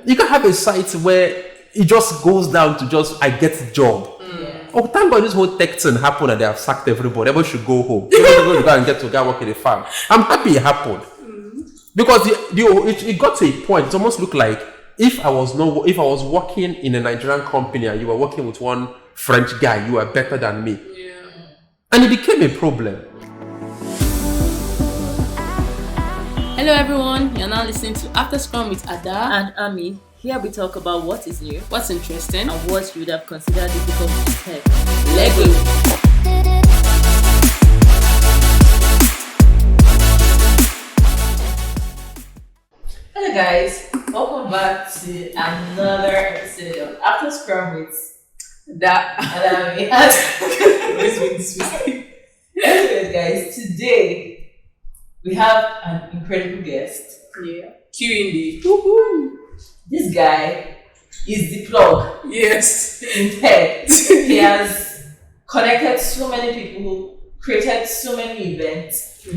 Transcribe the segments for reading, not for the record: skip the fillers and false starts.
You can have a site where it just goes down to just I get the job. Oh, thank God this whole tech thing happened and they have sacked everybody. Everybody should go home. Everybody should go and get to go work in the farm. I'm happy it happened. Because it got to a point, it almost looked like if I was working in a Nigerian company and you were working with one French guy, you were better than me. Yeah. And it became a problem. Hello everyone, you're now listening to After Scrum with Ada and Ami. Here we talk about what is new what's interesting and what you would have considered difficult to tech. Lego. Hello guys, welcome back to another episode of After Scrum with That. and Ami. This week. Anyways guys, today we have an incredible guest. Yeah. Q in the. Woohoo. This guy is the plug Yes. in tech. He has connected so many people, created so many events,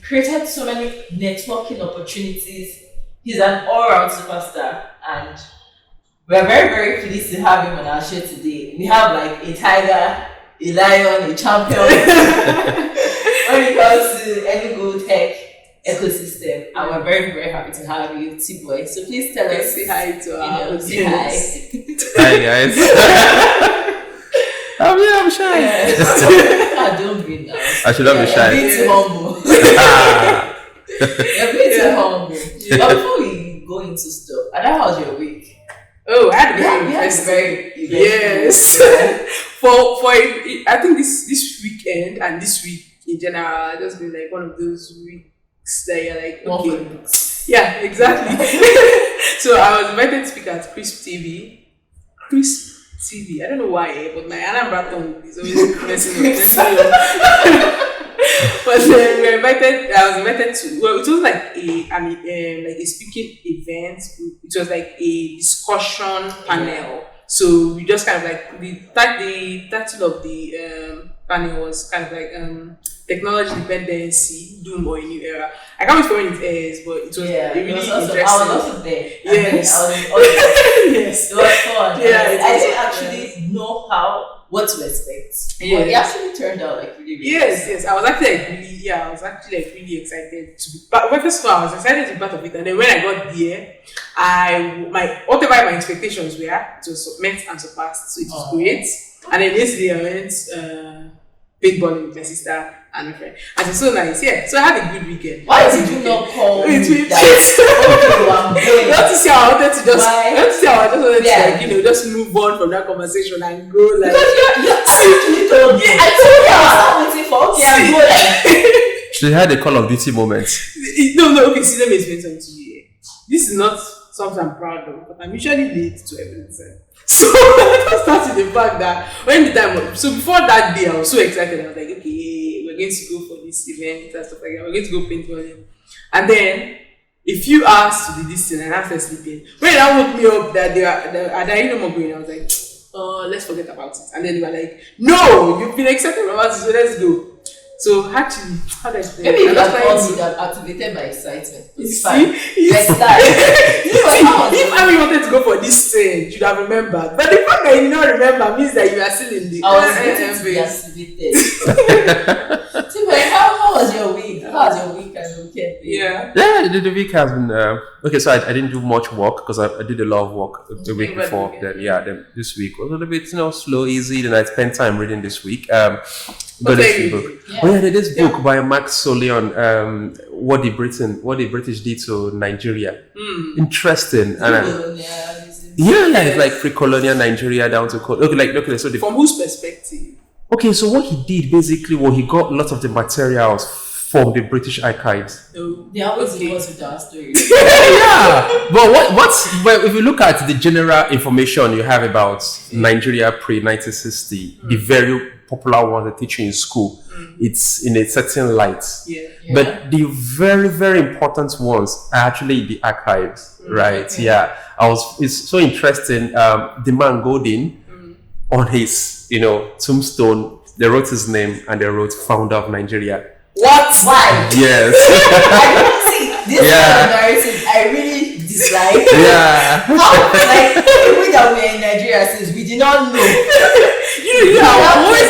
created so many networking opportunities. He's an all-round superstar, and we're very, very pleased to have him on our show today. We have like a tiger, a lion, a champion when it comes to any good tech ecosystem, and we're very, very happy to have you, Tboi. So please tell us. Say hi to our Say audience. Hi guys. I'm shy. Don't be now. I should not be shy. You're being too humble. You're being too humble. But before we go into stuff, Ada, how's your week? Oh, I had a We very had interesting. very Yes. I think this weekend and this week in general, just been like one of those weeks that you're like, One okay. for the books. Yeah, exactly. So I was invited to speak at Crisp TV. I don't know why, but my Anambra tongue is always messing up. But then I was invited to, well, it was like a speaking event. It was like a discussion panel. So we just kind of like, the title of the panel was kind of like technology dependency, doom or a new era. I can't wait for when it airs, but it was really interesting. I was also there. Yes. Yes. It was fun. Yeah, I didn't actually know what to expect. Yeah. But it actually turned out like really, really Yes. I was actually like really excited to be. But first of all, I was excited to be part of it, and then when I got there, whatever my expectations were, it was met and surpassed. So it was great. And then yesterday I went paintballing with my sister and my friend, and it's so nice. Yeah. So I had a good weekend. Why did you not call me? Wait. I'm going. Not to say I wanted to just, Why? not to say I just wanted Yeah. to just move on from that conversation and go like. Because you actually told me. I told you I was not waiting for. Okay, I'm going. She had a Call of Duty moment. No, okay, see, let me explain something to you. This is not something I'm proud of, but I'm usually late to everything. So let's start with the fact that so before that day, I was so excited. I was like, okay, we're going to go for this event and stuff like that. We're going to go paintballing. And then a few hours to the distance, and I started sleeping. When they woke me up that I didn't know more going, I was like, let's forget about it. And then they were like, no, you've been excited about it, so let's go. So actually, how do I explain? Maybe if you had called me that activated my excitement. It's fine. See? Let's start. If Ami wanted to go for this thing, you should have remembered. But the fact that you did not remember means that you are still in the. I was waiting to be activated. See, but how was your week? How was your week and your weekend? Yeah. Yeah, the week has been okay. So I didn't do much work because I did a lot of work the week before. Then this week was a little bit slow, easy. Then I spent time reading this week. Got this book. Yeah. Oh yeah, there's this book by Max Solly on what the British did to Nigeria. Interesting. And it's like pre-colonial Nigeria down to so From whose perspective? Okay, so what he did basically was he got lots of the materials from the British archives. They always give us with our stories. Yeah, but if you look at the general information you have about Nigeria pre-1960, the very popular ones they teach you in school, it's in a certain light. Yeah. But the very, very important ones are actually the archives, right? Okay. Yeah, it's so interesting. The man Godin on his tombstone, they wrote his name and they wrote founder of What? Why? Yes. I don't see this kind of narrative. I really is. Like, Yeah. like we that we're in Nigeria since we did not know.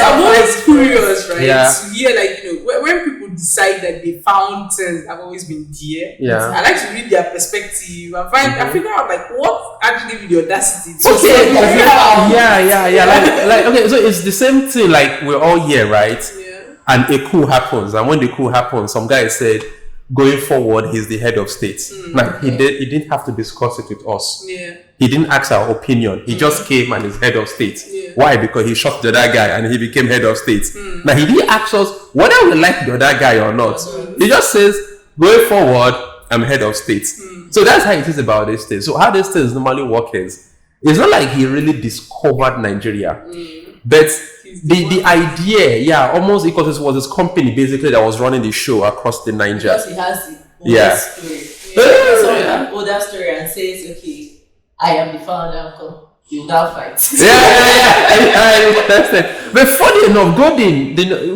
I'm always curious, right? Yeah. To hear, like, when people decide that they found things that have always been there. Yeah. I like to read their perspective and I figure out, like, what actually gave you the audacity to Okay. say that. Yeah. Like, okay, so it's the same thing. Like, we're all here, right? Yeah. And a coup happens, and when the coup happens, some guy said, going forward, he's the head of state. Like, he didn't have to discuss it with us. Yeah. He didn't ask our opinion. He just came and is head of state. Yeah. Why? Because he shot the other guy and he became head of state. Now, he didn't ask us whether we like the other guy or not. He just says, going forward, I'm head of state. So that's how it is about this thing. So how these things normally work is, it's not like he really discovered Nigeria. But the idea, almost because it was his company basically that was running the show across the Niger. Because he has the older story. Someone older story and says, okay, I am the founder, uncle. You now fight. But funny enough,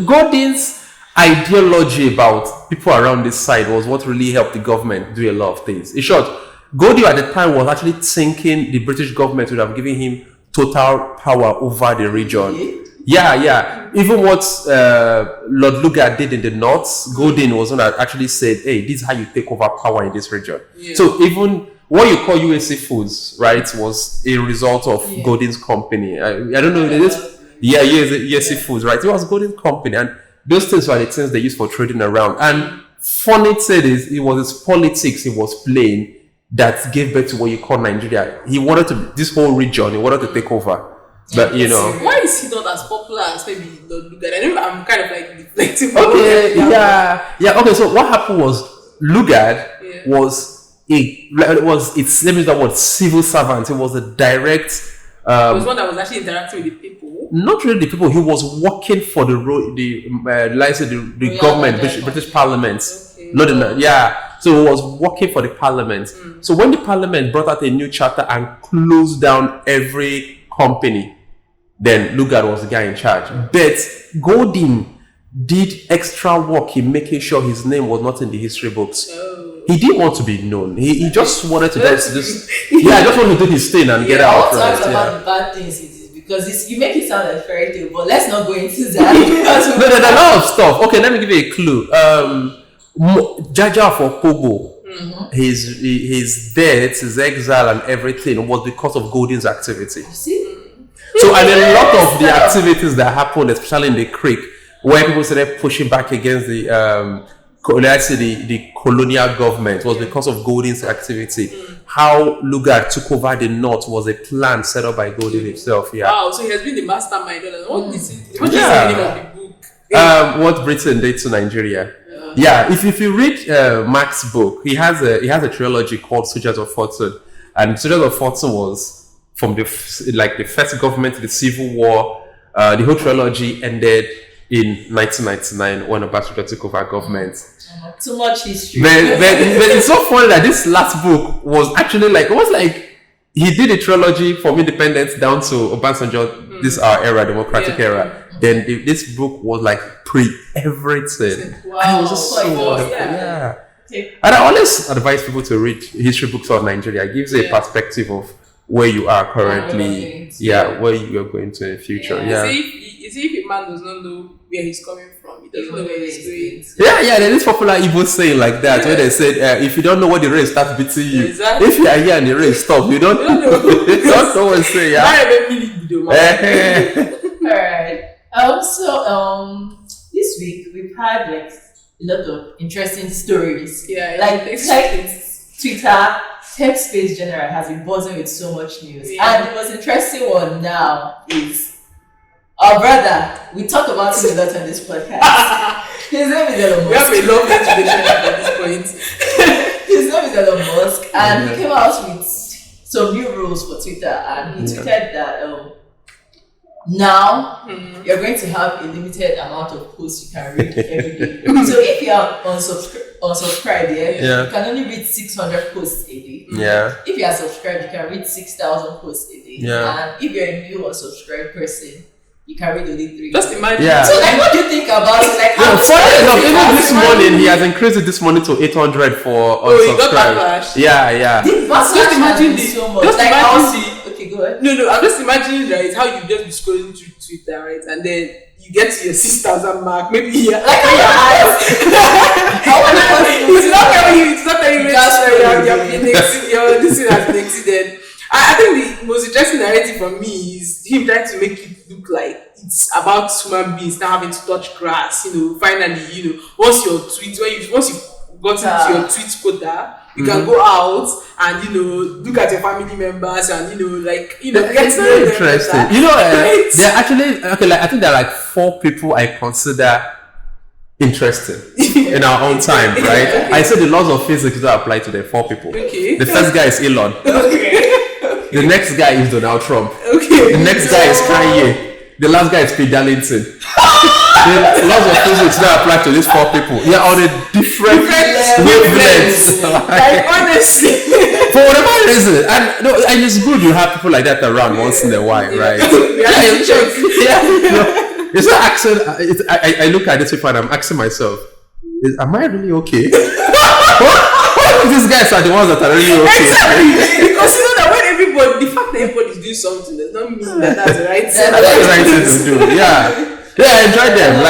Gordon's ideology about people around this side was what really helped the government do a lot of things. In short, Gordon at the time was actually thinking the British government would have given him total power over the region. Yeah. Even what Lord Lugard did in the north, Gordon was one that actually said, hey, this is how you take over power in this region. Yeah. So even what you call USC Foods, right, was a result of Gordon's company. I don't know. USC Foods, right? It was Gordon's company. And those things were the things they used for trading around. And funny thing is, it was his politics he was playing that gave birth to what you call Nigeria. He wanted to, this whole region, he wanted to take over. But why is he not as popular as maybe Lord Lugard? I know I'm kind of like deflecting. Okay, yeah. Okay, so what happened was Lugard was civil servant. He was a direct. He was one that was actually interacting with the people. Not really the people. He was working for the government, British Parliament. Okay. So he was working for the Parliament. So when the Parliament brought out a new charter and closed down every company, then Lugard was the guy in charge. But Gordon did extra work in making sure his name was not in the history books. He didn't want to be known. He just wanted to just wanted to do his thing and get out. I want to talk about the bad things it is because you make it sound like fairy tale, but let's not go into that. No, there's a lot of stuff. Okay, let me give you a clue. Jaja for Pogo, his death, his exile, and everything was because of Gordon's activity. You see? So, and a lot of the activities that happened, especially in the creek, where people started pushing back against the colonial government, was because of Gordon's activity. How Lugard took over the north was a plan set up by Gordon himself. Yeah. Wow, so he has been the mastermind. What is the name of the book? What Britain did to Nigeria. If you read Mark's book, he has a trilogy called Soldiers of Fortune, and Soldiers of Fortune was from the first government to the Civil War. The whole trilogy ended in 1999 when Obasanjo took over government. Too much history. But it's so funny that this last book was actually he did a trilogy from independence down to Obasanjo, this our era, democratic era. Then this book was like pre-everything. Wow. And it was just so wonderful. Yeah. And I always advise people to read history books on Nigeria. It gives a perspective of where you are currently, where you are going to in the future. If a man does not know where he's coming from, he doesn't know where he's going. There's this popular Igbo saying like that, where they said, if you don't know what the rain starts beating you, exactly. If you are here and the rain stops, you don't know. That's what I say, Alright. This week we've had a lot of interesting stories. Twitter, tech space general has been buzzing with so much news. And the most interesting one now is our brother. We talk about him a lot on this podcast. His name is Elon Musk. We have a long relationship at this point. His name is Elon Musk, and he came out with some new rules for Twitter, and he tweeted that now you're going to have a limited amount of posts you can read every day. So if you are unsubscribed, you can only read 600 posts a day. If you are subscribed, you can read 6,000 posts a day. And if you're a new unsubscribed person, you can read only 3. Just imagine. Yeah. So like, what do you think about it? Like, No, funny enough, even this money. morning he has increased it this morning to 800 for he got unsubscribe. backlash. Yeah. Just imagine this. so much. Just Like, imagine I'll the- okay, go ahead. No, I'm just imagining, right, how you just be scrolling through Twitter, right, and then you get to your sisters and Mark, maybe here, Like on your eyes. it's not telling you, Just your this thing has been exceeded. I think the most interesting narrative for me is him trying to make it look like it's about human beings now having to touch grass. Finally, once your tweet, once you got into your tweet quota, you can go out and look at your family members and get It's to very know them interesting. better. Right? There are actually I think there are like 4 people I consider interesting in our own time, right? Okay. I say the laws of physics don't apply to the 4 people. Okay. The first guy is Elon. Okay. The next guy is Donald Trump. Okay. The next guy is Kanye. The last guy is Pete Darlington. The laws of physics don't apply to these 4 people. They are on a different wavelengths. Like honestly. For whatever reason, and it's good you have people like that around once in a while, right? It's not asking. I look at this people and I'm asking myself, am I really okay? What if these guys are the ones that are really okay? Exactly. Because that when the fact that everybody is doing something does not mean that that's the right thing. That's the right thing to do. Yeah, I enjoy them.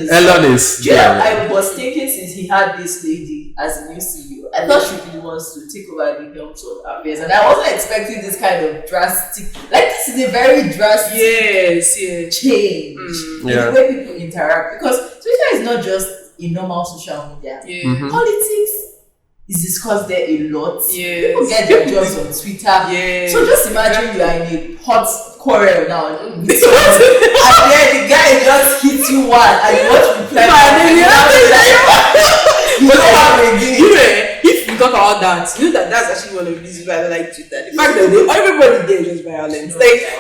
Elon is. Yeah, I was thinking since he had this lady as a new CEO, I thought she really wants to take over the helm of affairs, and I wasn't expecting this kind of drastic. Like, this is a very drastic change in the way people interact, because Twitter is not just a normal social media. Politics is discussed there a lot. People get their jobs on Twitter. So just imagine you are in a hot quarrel now. And then the guy just hits you one and you want to reply. If you talk about that, that's actually one of the reasons why I don't like Twitter. The fact that everybody there is just violent.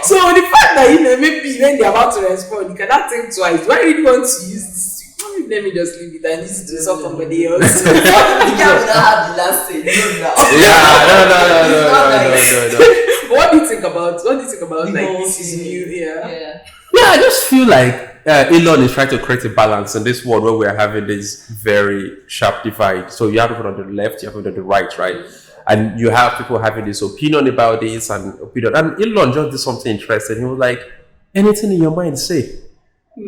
So the fact that maybe when they're about to respond, you cannot think twice. Do I really want to use this? Let me just leave it and use it to solve somebody else. The guy will not have the last say. No. But what do you think about this is new? I just feel like Elon is trying to create a balance in this world where we are having this very sharp divide. So you have people on the left, you have people on the right? And you have people having this opinion about this and opinion. And Elon just did something interesting. He was like, anything in your mind, say.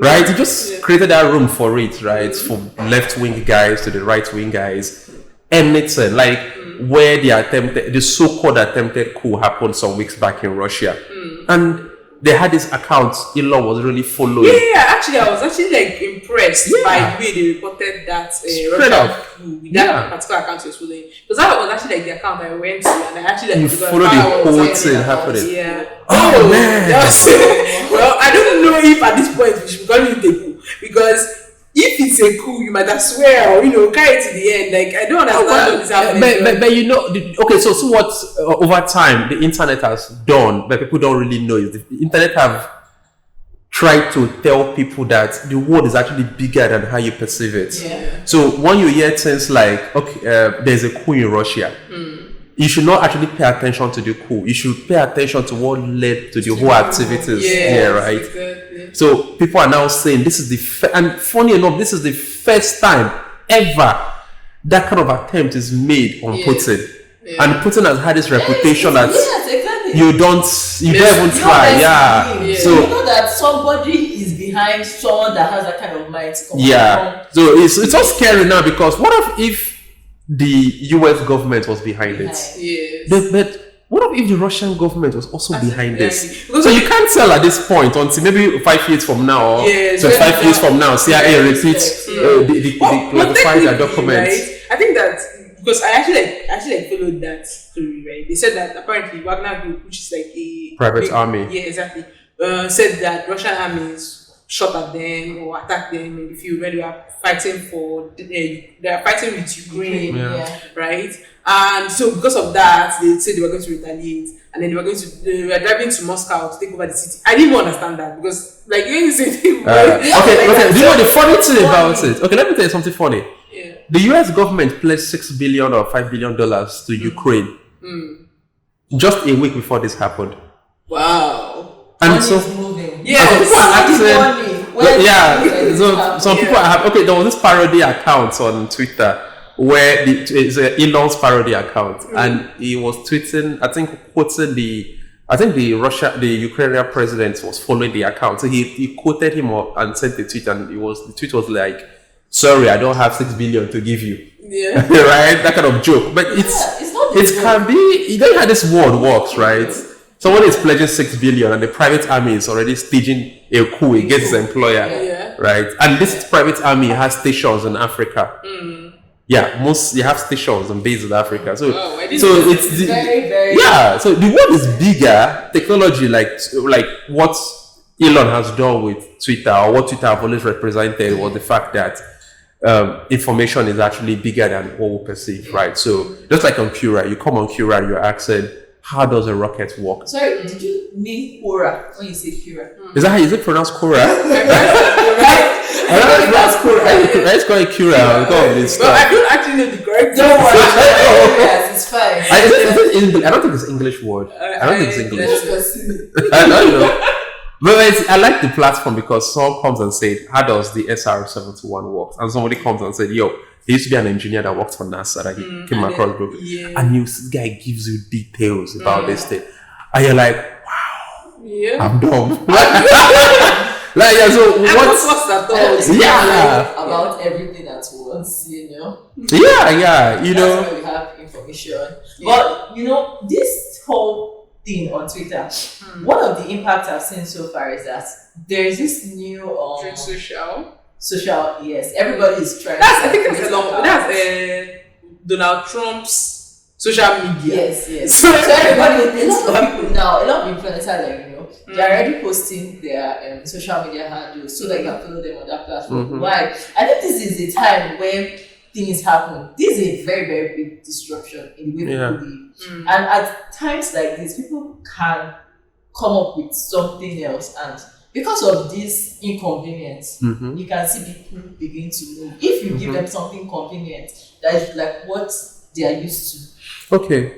Right? He just created that room for it, right? From left-wing guys to the right-wing guys. Anything. Like where the so-called attempted coup happened some weeks back in Russia. And they had this account Elon was really following. Actually, I was impressed by the way they reported that Russia coup with that particular account he was following. Because that was actually the account I went to, and I actually you followed the whole thing happening. Oh man! Well, I don't know if at this point we should be calling it a coup, because if it's a coup, you might as well, carry it to the end. Like, I don't understand what is happening. But so what over time the internet has done, but people don't really know, is the internet have tried to tell people that the world is actually bigger than how you perceive it. So when you hear things like, there's a coup in Russia, you should not actually pay attention to the coup. You should pay attention to what led to the whole activities there, right? Exactly. So people are now saying this is and funny enough, this is the first time ever that kind of attempt is made on Putin. And Putin has had this reputation that you don't even try. So you know that somebody is behind someone that has that kind of mind. So it's so scary now, because what if the US government was behind it? But what if the Russian government was also behind this? So you can't tell at this point until maybe 5 years from now, or 25 years from now, CIA repeats the classified their documents. Right? I think that because I actually followed that story, right? They said that apparently Wagner Group, which is like a private army, exactly, said that Russian armies shot at them or attacked them in the field when they were fighting with Ukraine, right? And so because of that, they said they were going to retaliate, and then they were driving to Moscow to take over the city. I didn't even understand that, because when you say do you know the funny thing about it? Okay, let me tell you something funny. The US government pledged $6 billion or $5 billion to Ukraine just a week before this happened. Wow. And so Yes. So some people have. Okay, there was this parody account on Twitter where it's Elon's parody account, and he was tweeting. I think quoting the Ukrainian president was following the account, so he quoted him up and sent the tweet, and the tweet was like, "Sorry, I don't have 6 billion to give you." Yeah. Right, that kind of joke, but it can be. You know how this world works, right? Someone is pledging 6 billion, and the private army is already staging a coup against his employer, right? And this private army has stations in Africa. Yeah, you have stations and bases in Africa. So it's very, very So the world is bigger. Technology, like what Elon has done with Twitter, or what Twitter have always represented, was the fact that information is actually bigger than what we perceive, right? So just like on Cura, you come on Cura and you're asking, how does a rocket work? Sorry, did you mean Cura when you say Cura? Is it pronounced Cura? I don't think that's Cura. Let's call it Cura. But I don't actually know the correct Don't worry. Yes, it's fine. I don't think it's English word. I don't think it's English. I don't know. But I like the platform because someone comes and said, how does the SR-71 work? And somebody comes and said, yo, there used to be an engineer that worked for NASA that he came across group. And this guy gives you details about this thing. And you're like, wow, I'm dumb. So what's that about everything at once, you know? Yeah, you know. That's where we have information. But, you know, this whole thing on Twitter, one of the impacts I've seen so far is that there's this new social, yes, everybody is trying. I think that's Donald Trump's social media. Yes. So everybody, a lot of people now, a lot of influencers, you know, they're already posting their social media handles so that you can follow them on that platform. Why? I think this is the time when things happen. This is a very, very big disruption in the way people live. And at times like this, people can come up with something else, and because of this inconvenience, you can see people begin to move. If you give them something convenient that is like what they are used to. Okay.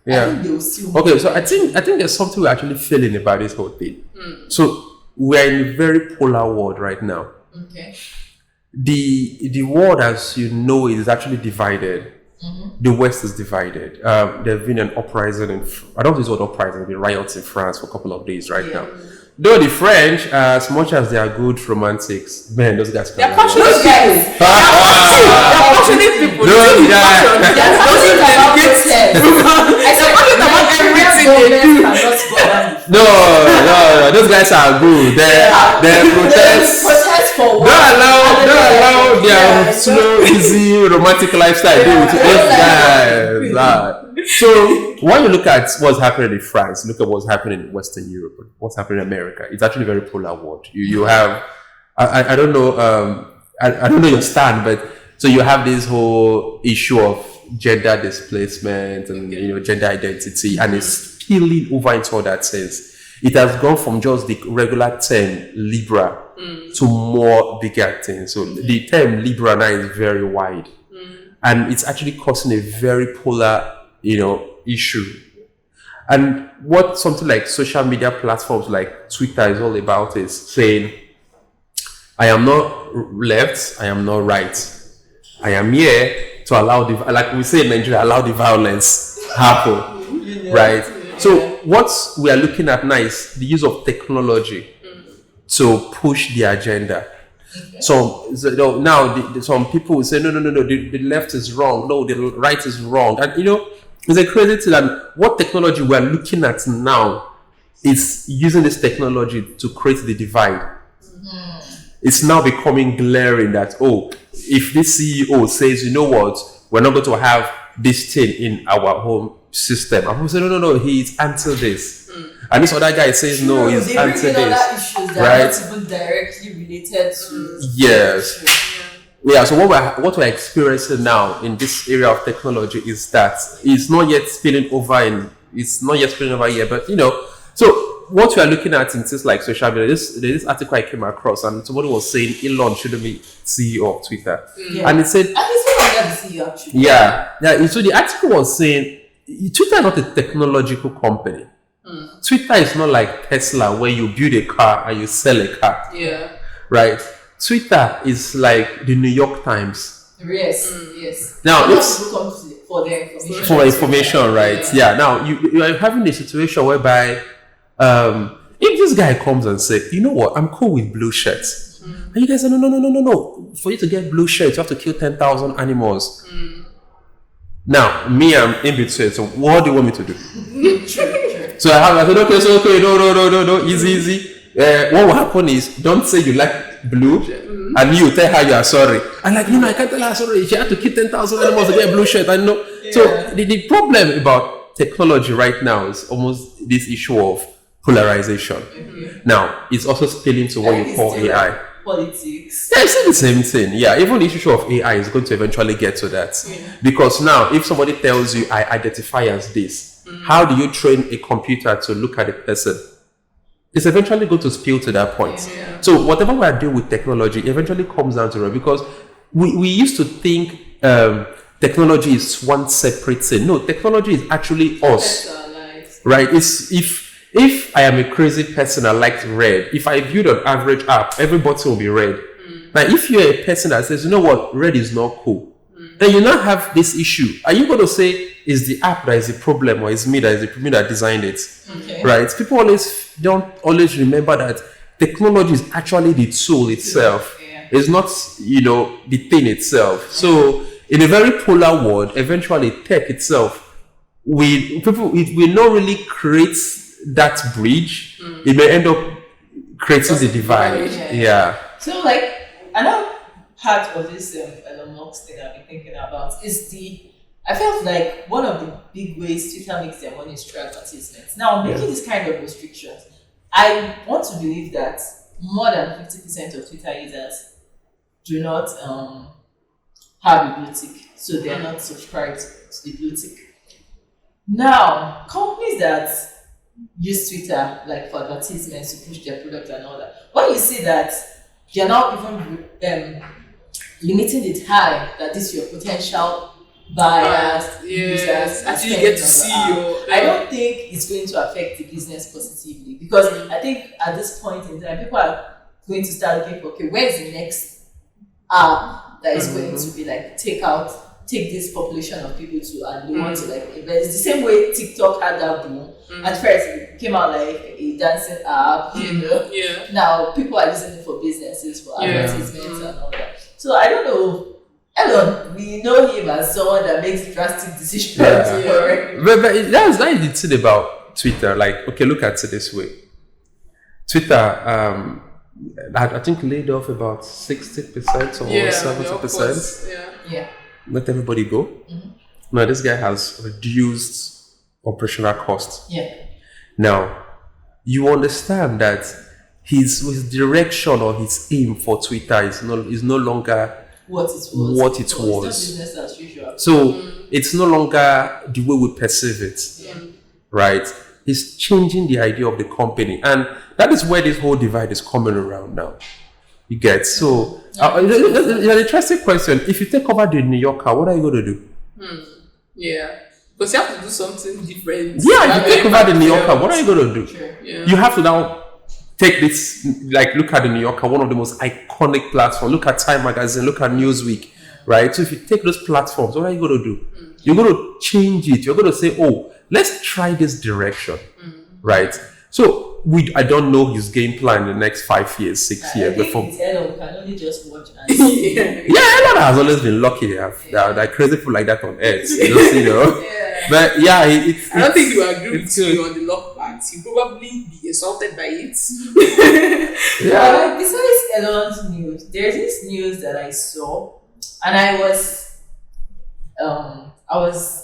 Yeah. I think they will still move. Okay, so I think there's something we're actually feeling about this whole thing. So we're in a very polar world right now. Okay. The world, as you know, is actually divided. The West is divided. There's been an uprising I don't use the word uprising, there's been riots in France for a couple of days right now. Though the French, as much as they are good romantics, man, those guys They're passionate people. Those guys. No, those guys are good. They protest for what? Don't allow their slow, easy, romantic lifestyle. Those guys. So when you look at what's happening in France, look at what's happening in Western Europe, what's happening in America, it's actually a very polar world. You have, I don't know, I don't know your stand, but so you have this whole issue of gender displacement and gender identity, and it's spilling over into all that sense. It has gone from just the regular term Libra to more bigger things. So the term Libra now is very wide, and it's actually causing a very polar issue. And what something like social media platforms like Twitter is all about is saying, I am not left, I am not right. I am here to allow like we say in Nigeria, allow the violence happen, right? So what we are looking at now is the use of technology to push the agenda. So now some people will say, no, the left is wrong, no, the right is wrong. And it's a crazy thing that what technology we are looking at now is using this technology to create the divide. It's now becoming glaring that, if this CEO says, you know what, we're not going to have this thing in our home system, and people say, no, he's anti this. And this other guy says, no, he's anti this. Issues that are not even directly related to. Yes. Yeah, so what we're experiencing now in this area of technology is that it's not yet spilling over here, but so what we are looking at in things like social media, this article I came across, and somebody was saying Elon shouldn't be CEO of Twitter. And it said, and he's no longer the CEO actually. Yeah. So the article was saying Twitter is not a technological company. Twitter is not like Tesla where you build a car and you sell a car. Yeah. Right? Twitter is like the New York Times. Yes, yes. Now, Sometimes people come for their information. For information, right? Yeah. Now you are having a situation whereby if this guy comes and says, you know what, I'm cool with blue shirts. And you guys say, no. For you to get blue shirts, you have to kill 10,000 animals. Now, me, I'm in between. So what do you want me to do? True. So I said, okay, no, easy. What will happen is, don't say you like blue, and you tell her you are sorry. And like, I can't tell her sorry. She had to kill 10,000 animals to get a blue shirt. I know. Yeah. So the problem about technology right now is almost this issue of polarization. Now, it's also spilling to what you call AI. Politics. Yeah, it's the same thing. Yeah, even the issue of AI is going to eventually get to that. Because now, if somebody tells you, I identify as this, how do you train a computer to look at a person? It's eventually going to spill to that point. So whatever we are doing with technology eventually comes down to it, because we used to think technology is one separate thing. No, technology is actually us. Right? It's if I am a crazy person, I like red. If I build an average app, every button will be red. Now, if you're a person that says, you know what, red is not cool, then you now have this issue. Are you going to say, is the app that is the problem, or is me that designed it? Right? People don't always remember that technology is actually the tool itself. It's not, the thing itself. So, in a very polar world, eventually tech itself, it will not really create that bridge. It may end up creating the divide. Yeah. So, another part of this Elon Musk thing I've been thinking about is I felt like one of the big ways Twitter makes their money is through advertisements. Now, making this kind of restrictions, I want to believe that more than 50% of Twitter users do not have a blue tick, so they are not subscribed to the blue tick. Now, companies that use Twitter for advertisements to push their product and all that, when you see that you're not even limiting the time that this your potential buyers, users, actually get to see I don't think it's going to affect the business positively, because I think at this point in time, people are going to start looking for, okay, where's the next app that is going to be take this population of people to, and they want to invest. It's the same way TikTok had that boom. At first, it came out like a dancing app, Yeah. Now people are using it for businesses, for advertisements and all that. So I don't know. Elon, we know him as someone that makes drastic decisions. But that's the thing about Twitter. Okay, look at it this way. Twitter, I think laid off about 60% or 70%. Yeah. Let everybody go. Now this guy has reduced operational costs. Yeah. Now you understand that his direction or his aim for Twitter is no longer what it was. It's not business as usual. So it's no longer the way we perceive it. Right? He's changing the idea of the company, and that is where this whole divide is coming around now. You get so. It's an interesting question. If you take over the New Yorker, what are you going to do? Yeah, because you have to do something different. Yeah, if you take over the New Yorker, what are you going to do? Sure. Yeah. You have to now take this, look at the New Yorker, one of the most iconic platforms. Look at Time Magazine, look at Newsweek, right? So if you take those platforms, what are you going to do? You're going to change it. You're going to say, oh, let's try this direction, right? So I don't know his game plan in the next 5 years, 6 years. Elon can only just watch and Elon has always been lucky. There are crazy people like that on Earth. But I don't think you agree with you on the lock part. You probably be assaulted by it. Besides Elon's news, there's this news that I saw, and I was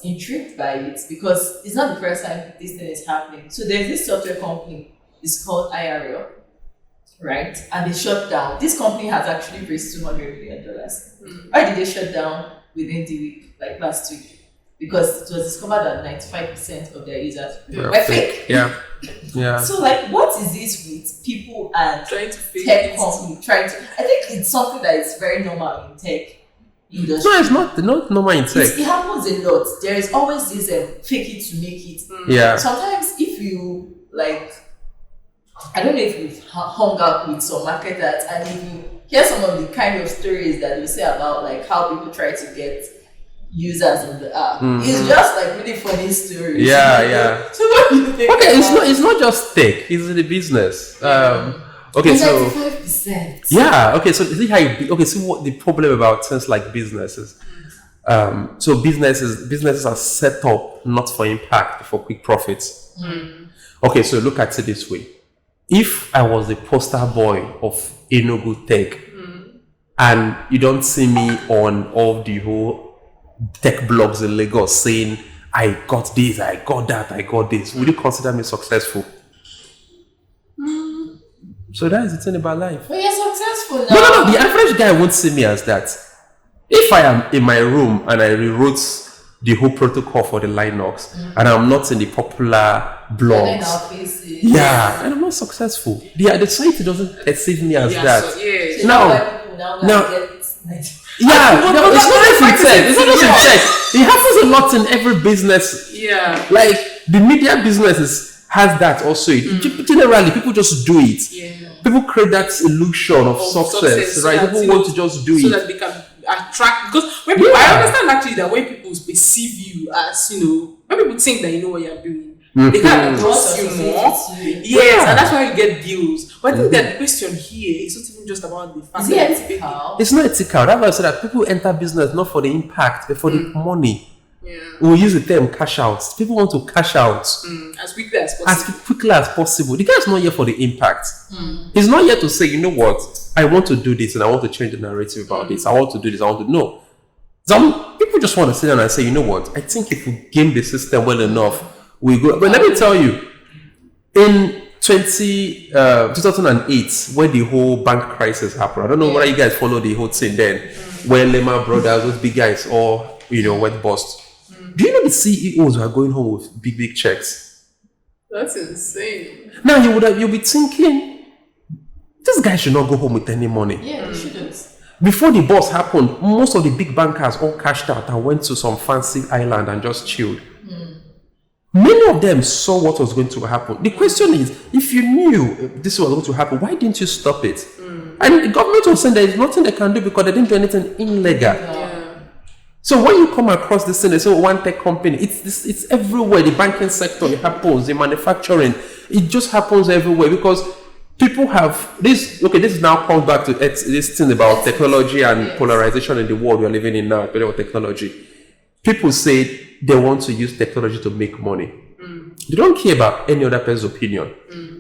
intrigued by it because it's not the first time this thing is happening. So there's this software company, it's called IRL, right? And they shut down. This company has actually raised $200 million. Why did they shut down within the week, last week? Because it was discovered that 95% of their users were fake. Yeah. So what is this with people and trying to fake tech company trying to? I think it's something that is very normal in tech industry. No, it's not normal in tech. It happens a lot. There is always this fake it to make it. Yeah. Sometimes if you like, I don't know if you've hung out with some marketers and if you hear some of the kind of stories that you say about like how people try to get users in the app. It's just like really funny stories. Yeah. So what do you think? Okay, it's not just tech, it's in the business. Okay, so 95%. yeah, okay, so see how see what the problem about things like businesses. So businesses are set up not for impact, but for quick profits. Okay, so look at it this way. If I was the poster boy of Enugu Tech and you don't see me on all the whole tech blogs in Lagos saying I got this, I got that, I got this, would you consider me successful? So that is the thing about life. But you're successful now. No. The average guy won't see me as that. If I am in my room and I rewrote the whole protocol for the Linux and I'm not in the popular blogs, yeah, and I'm not successful. The society doesn't perceive me as that. So, yeah. So now get yeah, no, it's not just in tech. It's not just in tech. It happens a lot in every business. Yeah. Like the media businesses has that also. Generally, people just do it. Yeah. People create that illusion of success, right? People want to just do so it. that they can attract. Because when people, I understand actually that when people perceive you as, when people think that you know what you're doing, they can trust you more. Yes, and that's why you get deals. But I think that the question here is not even just about the fact that it's not ethical. That's why I said that people enter business not for the impact, but for the money. Yeah. We'll use the term cash out. People want to cash out as quickly as possible. The guy is not here for the impact. He's not here to say, you know what, I want to do this and I want to change the narrative about this. I want to do this. I want to know. Some people just want to sit down and say, you know what, I think if we game the system well enough, we go. But let me tell you, in 2008, when the whole bank crisis happened, I don't know whether you guys follow the whole thing then, when Lehman Brothers, those big guys, all went bust. Do you know the CEOs who are going home with big checks? That's insane. Now you'll be thinking, this guy should not go home with any money. Yeah, they shouldn't. Before the bust happened, most of the big bankers all cashed out and went to some fancy island and just chilled. Many of them saw what was going to happen. The question is, if you knew this was going to happen, why didn't you stop it? And the government was saying there is nothing they can do because they didn't do anything illegal. So when you come across this thing, they say one tech company, it's everywhere. The banking sector, it happens. The manufacturing, it just happens everywhere because people have this. Okay, this now comes back to this thing about technology and polarization in the world we're living in now. About technology, people say they want to use technology to make money. They don't care about any other person's opinion.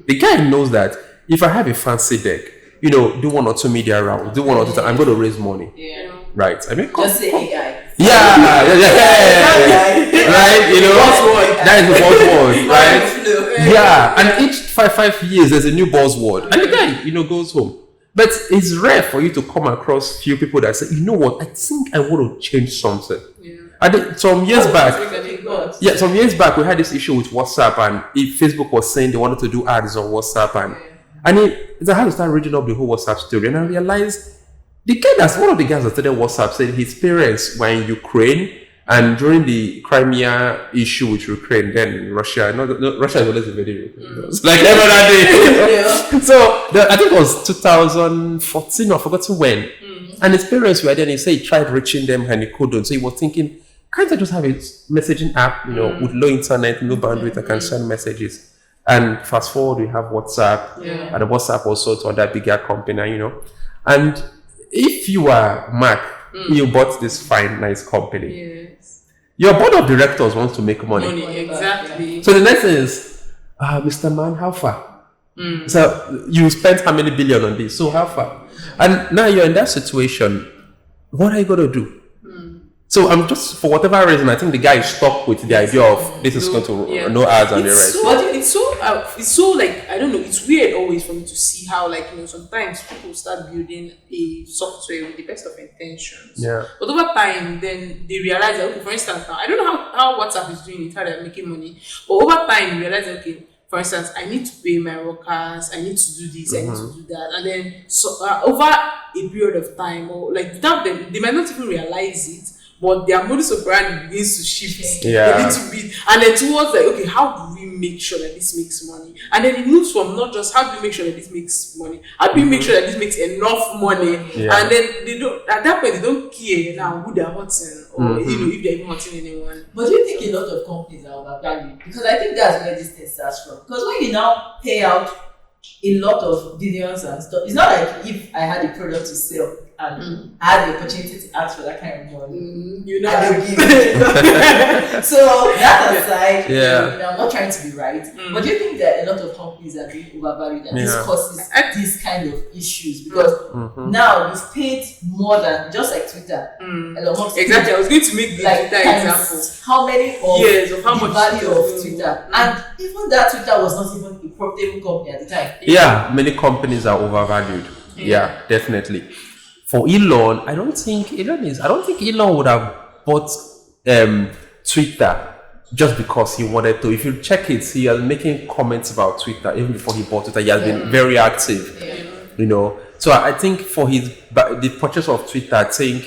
The guy knows that if I have a fancy deck, do 1 or 2 media rounds, do 1 or 2 times, I'm going to raise money. Yeah. Right. I mean, Just say, hey guys. Yeah. Right. That is the buzzword, right? Yeah. And each 5 years, there's a new buzzword, and the guy, goes home. But it's rare for you to come across few people that say, you know what, I think I want to change something. Yeah. Some years back, we had this issue with WhatsApp, and Facebook was saying they wanted to do ads on WhatsApp, and I had to start reading up the whole WhatsApp story, and I realized one of the guys that started WhatsApp said his parents were in Ukraine, and during the Crimea issue with Ukraine, then Russia, Russia is always invading Ukraine. It's like never that day. So I think it was 2014, or I forgot when. And his parents were there, and he said he tried reaching them and he couldn't. So he was thinking, can't I just have a messaging app, with low internet, no bandwidth, I can send messages. And fast forward, we have WhatsApp, and the WhatsApp was sold to other bigger company, And if you are Mark, you bought this fine, nice company. Yes. Your board of directors wants to make money. Exactly. So the next thing is, Mr. Man, how far? So you spent how many billion on this? So how far? And now you're in that situation. What are you going to do? So I'm just, for whatever reason, I think the guy is stuck with the idea of this is going to no ads and the rest. It's so like, I don't know, it's weird always for me to see how sometimes people start building a software with the best of intentions. Yeah. But over time, then they realize that, okay, for instance, now I don't know how WhatsApp is doing it, how they're making money. But over time, you realize, okay, for instance, I need to pay my workers, I need to do this, I need to do that. And then over a period of time, or like without them, they might not even realize it. but their modus operandi begins to shift Yeah. a little bit, and then towards like, okay, how do we make sure that this makes money? And then it moves from not just how do we make sure that this makes money, how do we make sure that this makes enough money? Yeah. And then they don't, at that point they don't care now who they're hurting, or you know, if they're even hurting anyone. But do you think a lot of companies are overvalued? Because I think that's where this thing starts from. Because when you now pay out a lot of billions and stuff, it's not like if I had a product to sell and I had the opportunity to ask for that kind of money. You know, I don't give it. So that aside, Yeah. you know, I'm not trying to be right. But do you think that a lot of companies are being overvalued and this Yeah. causes these kind of issues? Because now we've paid more than just like Twitter. Elon Musk exactly. I was going to make the like Twitter times example. how many of Yes, of how the much value Twitter of is. Twitter, and even that Twitter was not even a profitable company at the time. Yeah, many companies are overvalued. Yeah, definitely. For Elon, I don't think Elon would have bought Twitter just because he wanted to. If you check it, he was making comments about Twitter even before he bought Twitter. He has been very active. You know. So I think for the purchase of Twitter, I think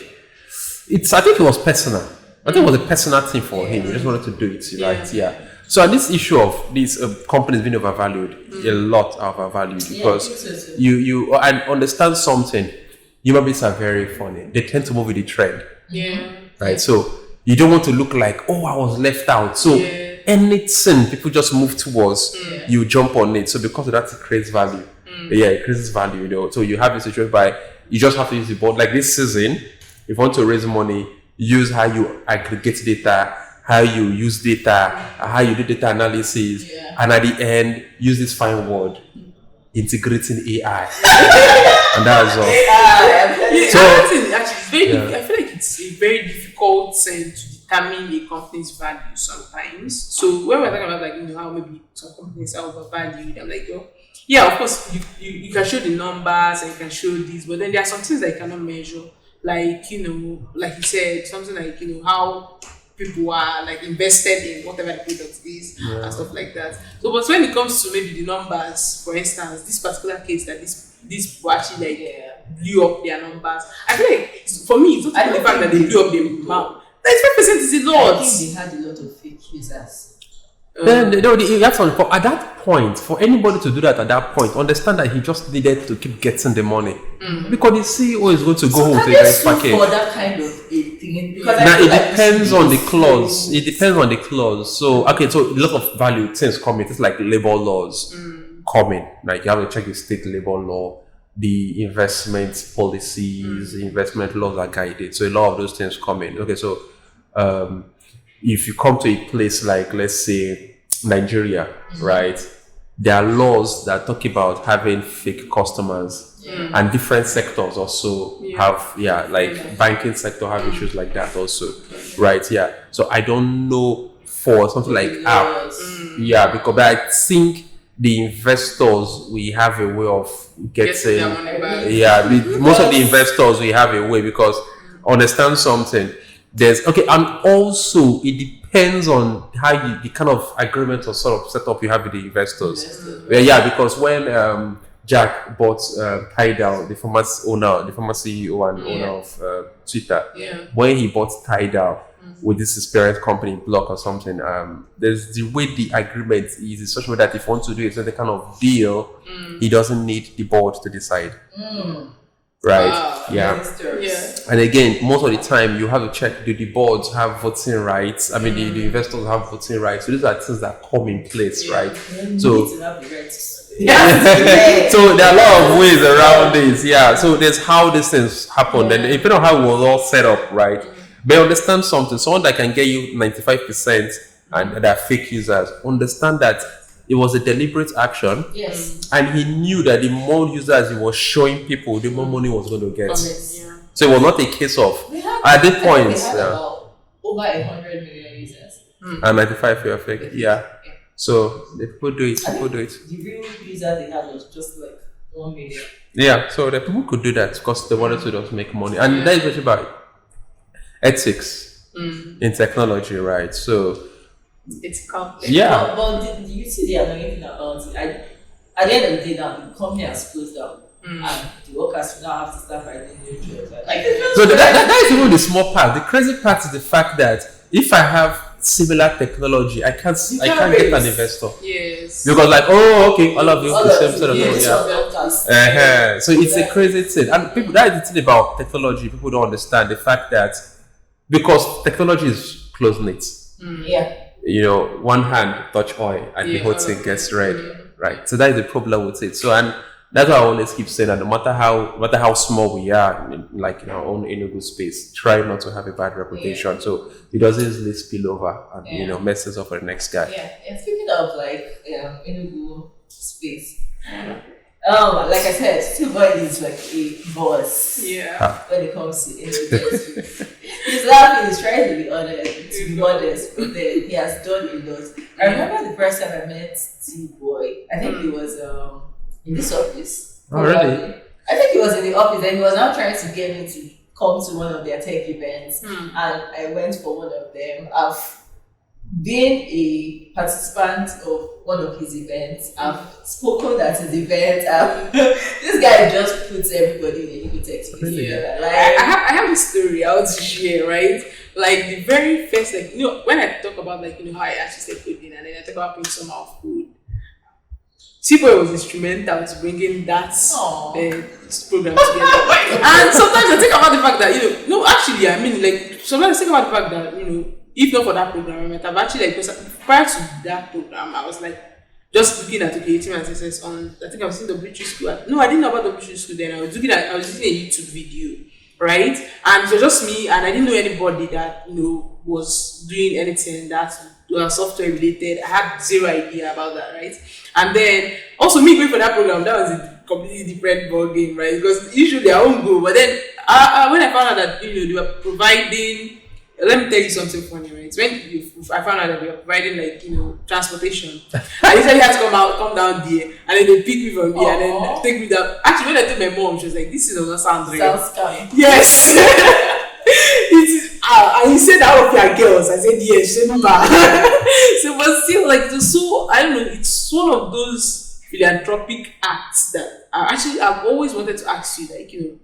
it was personal. I think it was a personal thing for him. He just wanted to do it, right? Yeah. So on this issue of these companies being overvalued, a lot are overvalued because you and understand something. Human beings are very funny. They tend to move with the trend. Yeah. Right. So you don't want to look like, oh, I was left out. So anything people just move towards, you jump on it. So because of that, it creates value. Yeah, it creates value. You know. So you have a situation by you just have to use the board. Like this season, if you want to raise money, use how you aggregate data, how you use data, how you do data analysis, and at the end, use this fine word, integrating AI. And that's all. So actually, I feel like it's a very difficult thing to determine a company's value sometimes. So when we're talking about like, you know, how maybe some companies are overvalued, I'm like, oh, yeah, of course you can show the numbers and you can show this, but then there are some things that you cannot measure. Like, you know, like you said, something like, you know, how people are like invested in whatever the product is and stuff like that. So, but when it comes to maybe the numbers, for instance, this particular case that these people actually like blew up their numbers, I feel like for me, it's not the fact that they blew up their amount. 95% is a lot. I think they had a lot of fake users. Then that's on. At that point, for anybody to do that at that point, understand that he just needed to keep getting the money because the CEO is going to go home to the next package. For that kind of a thing, because Now it depends on the clause. It depends on the clause. So okay, so a lot of value things coming. It's like labor laws coming. Like you have to check the state labor law, the investment policies, the investment laws are guided. So a lot of those things come in. Okay, so if you come to a place like, let's say, Nigeria, right? There are laws that talk about having fake customers, and different sectors also have, like banking sector have issues like that also, right? Yeah. So I don't know for something like app, because I think the investors we have a way of getting, most of the investors we have a way because understand something. And also it depends on how the kind of agreement or sort of setup you have with the investors. Because when Jack bought Tidal, the former CEO and owner of Twitter, when he bought Tidal with this experience company Block or something, there's the way the agreement is in such a way that if you want to do a certain kind of deal, he doesn't need the board to decide. Right. And again, most of the time you have to check, do the boards have voting rights? I mean, the investors have voting rights. So these are things that come in place, right? So so there are a lot of ways around this. So there's how these things happen. Then depending on how it was all set up, right? But understand something. Someone that can get you 95% and they're fake users, understand that it was a deliberate action. And he knew that the more users he was showing people, the more money he was going to get. So it was not a case of at this point. About over 100 million users. And 95 are fake. So the people do it. The real users they had was just like 1 million. So the people could do that because they wanted to just make money. And that is what about ethics in technology, right? So it's complex. But do you see the annoying thing about it? At the end of the day now, the company has closed down. and the workers will now have to start finding new jobs. Like, it's just So that is even the small part. The crazy part is the fact that if I have similar technology, I can't get an investor. Yes. Because like, oh, okay, all of you all the same sort of yeah, thing, yeah. workers. So it's a crazy thing, and people, that is the thing about technology. People don't understand the fact that because technology is close knit. Yeah. You know, one hand touch oil and the whole thing gets red, right? So that is the problem with it. So, and that's why I always keep saying that no matter how small we are, like in our own Enugu space, try not to have a bad reputation, so it doesn't easily spill over and you know messes up for the next guy. Yeah. And speaking of like Enugu space, like I said, Tboi is like a boss. Yeah. When it comes to Enugu. He's laughing, he's trying to be modest, but then he has done a lot. I remember the first time I met Tboi, I think he was in this office. Oh, really? I think he was in the office and he was now trying to get me to come to one of their tech events. And I went for one of them. I've been a participant of one of his events. I've spoken at his event. This guy just puts everybody in a tech space together. Like, I have a story I want to share, right? Like the very first, like, you know, when I talk about like, you know, how I actually started coding and then I talk about putting some of food. Tboi was instrumental to bringing that program together. And sometimes I think about the fact that, you know, no, actually, I mean, like, sometimes I think about the fact that, you know, if not for that program, I might have actually, like, because prior to that program, I was like, just looking at HTML and CSS on, I think I was in W3 school. No, I didn't know about W3 school then. I was using a YouTube video, right? And it was just me, and I didn't know anybody that, you know, was doing anything that was software related. I had zero idea about that, right? And then also me going for that program, that was a completely different ball game, right? Because usually their own goal. But then when I found out that, you know, they were providing, let me tell you something funny, right? I found out that they were providing, like, you know, transportation. I usually had to come down there, and then they pick me from here and then take me down. Actually, when I told my mom, she was like, "This does not sound real." sounds scary. Yes. It is. And he said, "Out of your girls." I said, "Yes." She said, "Mama." So, but still, like, so I don't know. It's one of those philanthropic acts that I've always wanted to ask you, like, you know,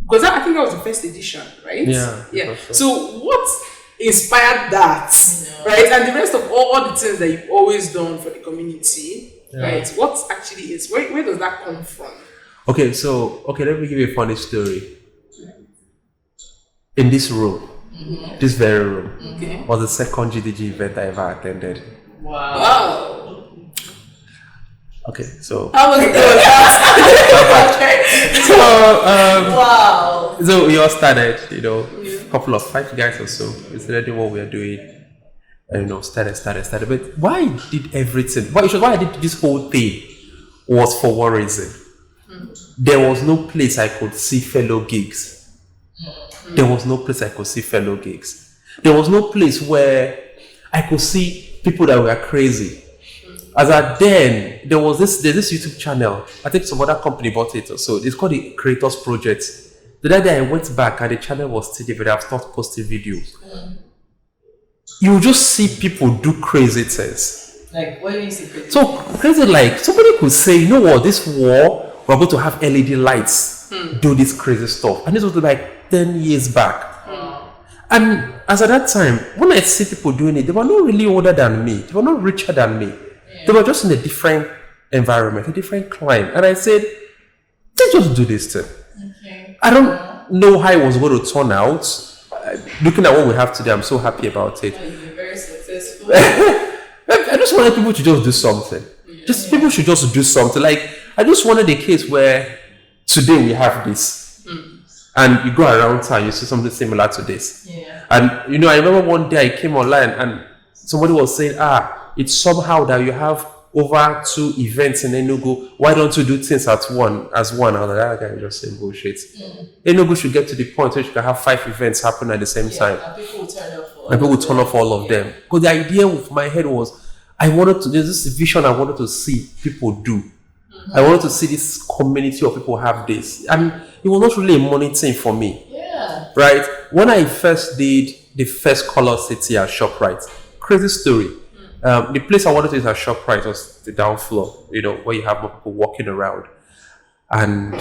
because I think that was the first edition, right? Yeah. So what inspired that, right? And the rest of all the things that you've always done for the community, right? What actually is where does that come from? Okay, let me give you a funny story. In this room, this very room, was the second GDG event I ever attended. Wow. Okay, so How was it? wow. So we all started, you know, a couple of 5 guys or so. We started doing what we are doing, and you know, started. But why did everything? Why I did this whole thing was for one reason. There was no place I could see fellow gigs. There was no place I could see fellow gigs. There was no place where I could see people that were crazy. As at then, there's this YouTube channel. I think some other company bought it. So it's called the Creators Project. The other day I went back and the channel was still there, but I've stopped posting videos. You just see people do crazy things. Like, what do you see crazy? So crazy, like somebody could say, you know what, this war, we're going to have LED lights, do this crazy stuff. And this was like 10 years back. And as at that time, when I see people doing it, they were not really older than me. They were not richer than me. They were just in a different environment, a different climate. And I said, let's just do this thing. Okay. I don't know how it was going to turn out. Looking at what we have today, I'm so happy about it. You've been very successful. I just wanted people to just do something. People should just do something. Like, I just wanted a case where today we have this. And you go around town, you see something similar to this. Yeah. And, you know, I remember one day I came online and somebody was saying, it's somehow that you have over 2 events in Enugu. Why don't you do things as one? I was like, that guy is just saying bullshit. Enugu should get to the point where you can have 5 events happen at the same time. And people will turn up for And people will turn off all of them. Because the idea of my head was, there's this vision I wanted to see people do. I wanted to see this community of people have this. And it was not really a money thing for me. Yeah. Right? When I first did the first Color City at ShopRite, crazy story. The place I wanted to use at ShopRite was the down floor, you know, where you have more people walking around. and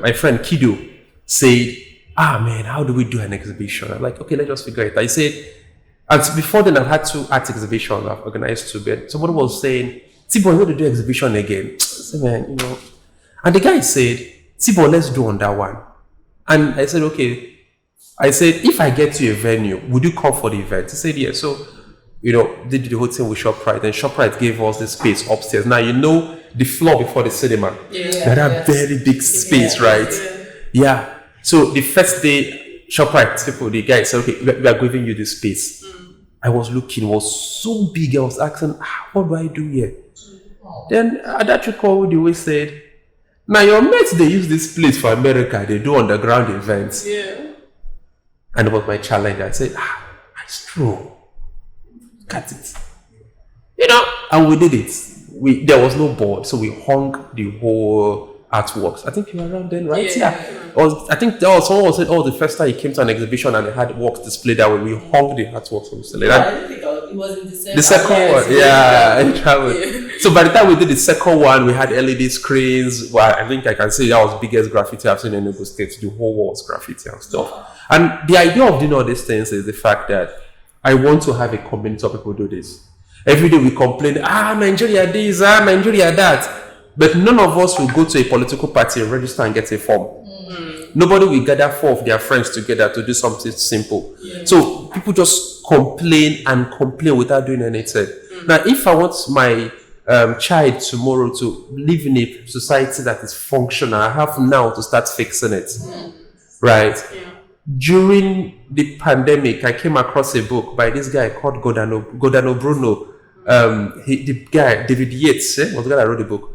my friend Kido said, man, how do we do an exhibition? I'm like, okay, let's just figure it out. I said, and before then I've had 2 art exhibitions I've organized 2, but somebody was saying, Tboi, you want to do exhibition again? I said, man, and the guy said, Tboi, let's do on that one. And I said, okay. I said, if I get to a venue, would you come for the event? He said, yes. So, did the whole thing with ShopRite, and ShopRite gave us the space upstairs. Now, the floor before the cinema. Yeah. That very big space, right? Yeah. So, the first day, ShopRite people, the guy said, okay, we are giving you this space. I was looking, it was so big. I was asking, what do I do here? Then, at that recall, they always said, now your mates, they use this place for America. They do underground events. Yeah. And it was my challenge. I said, it's true. Cut it. And we did it. There was no board, so we hung the whole artworks. I think you were around then, right? Yeah. I think someone said, the first time he came to an exhibition and they had works displayed that way, we hung the artworks from the I didn't think it was in December. The second one, I traveled. Yeah. So by the time we did the second one, we had LED screens. Well, I think I can say that was the biggest graffiti I've seen in Enugu State. The whole wall was graffiti and stuff. And the idea of doing all these things is the fact that I want to have a community of people do this. Every day we complain, Nigeria this, Nigeria that. But none of us will go to a political party and register and get a form. Nobody will gather 4 of their friends together to do something simple. Yeah. So people just complain without doing anything. Now, if I want my child tomorrow to live in a society that is functional, I have now to start fixing it. Right? Yeah. During the pandemic, I came across a book by this guy called Godano Bruno. The guy, David Yates, was the guy that wrote the book.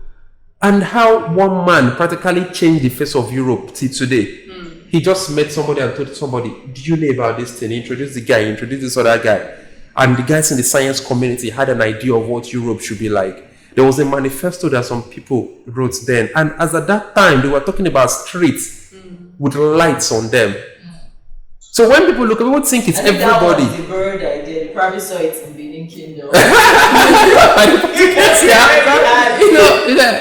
And how one man practically changed the face of Europe till today. He just met somebody and told somebody, do you know about this thing? He introduced the guy, introduced this other guy. And the guys in the science community had an idea of what Europe should be like. There was a manifesto that some people wrote then. And as at that time, they were talking about streets with lights on them. So when people look, people think it's everybody. That was the bird idea. They probably saw it in Benin Kingdom.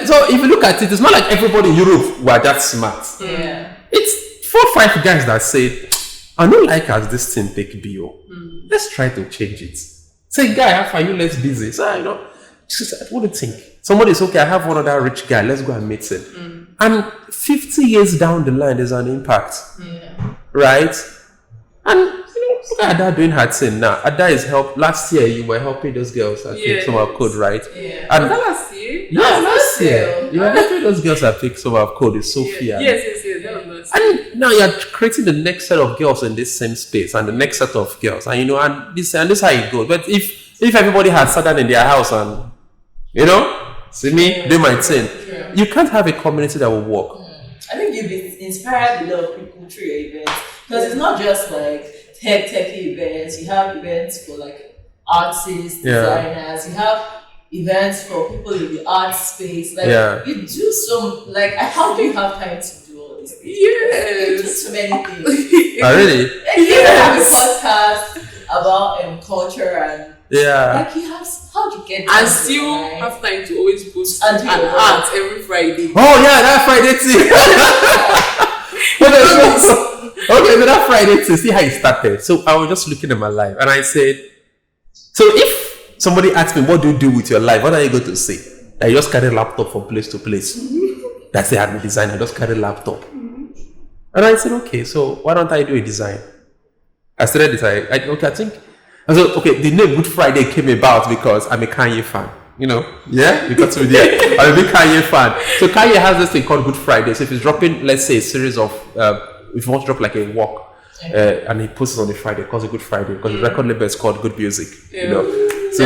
So if you look at it, it's not like everybody in Europe were that smart. Yeah. It's 4 or 5 guys that said, I don't like as this thing take BO. Let's try to change it. Say, guy, how far you less busy? So, what do you think? Somebody's okay, I have one other rich guy, let's go and meet him. And 50 years down the line, there's an impact. Yeah. Right? And look at Ada doing her thing now. Ada is last year you were helping those girls pick some of code, right? Yeah. And was that last year? Yeah, last year. You were helping those girls pick some of code, it's Sophia. Yes. That was last year. And now you're creating the next set of girls in this same space and the next set of girls. And and this is how it goes. But if everybody had sat down in their house and see me, do my thing, you can't have a community that will work. I think you've inspired a lot of people through your events. Because it's not just like techie events. You have events for like artists, designers. You have events for people in the art space. Like you do some how do you have time to do all these things? Yes. You do so many things. Oh, really? You have a podcast about culture and you have how do you get and still have time to always post and an art every Friday. Oh yeah, that Friday too. Okay, so that Friday to see how it started. So I was just looking at my life and I said, so if somebody asked me, what do you do with your life? What are you going to say? I just carry a laptop from place to place. That's the I'm a designer. I just carry a laptop. And I said, okay, so why don't I do a design? I started design. The name Good Friday came about because I'm a Kanye fan. Yeah, you got to be there. I'm a big Kanye fan. So Kanye has this thing called Good Friday. So if he's dropping, let's say, a series of if you want to drop like a walk, and he posts it on a Friday, calls it Good Friday because the record label is called Good Music. So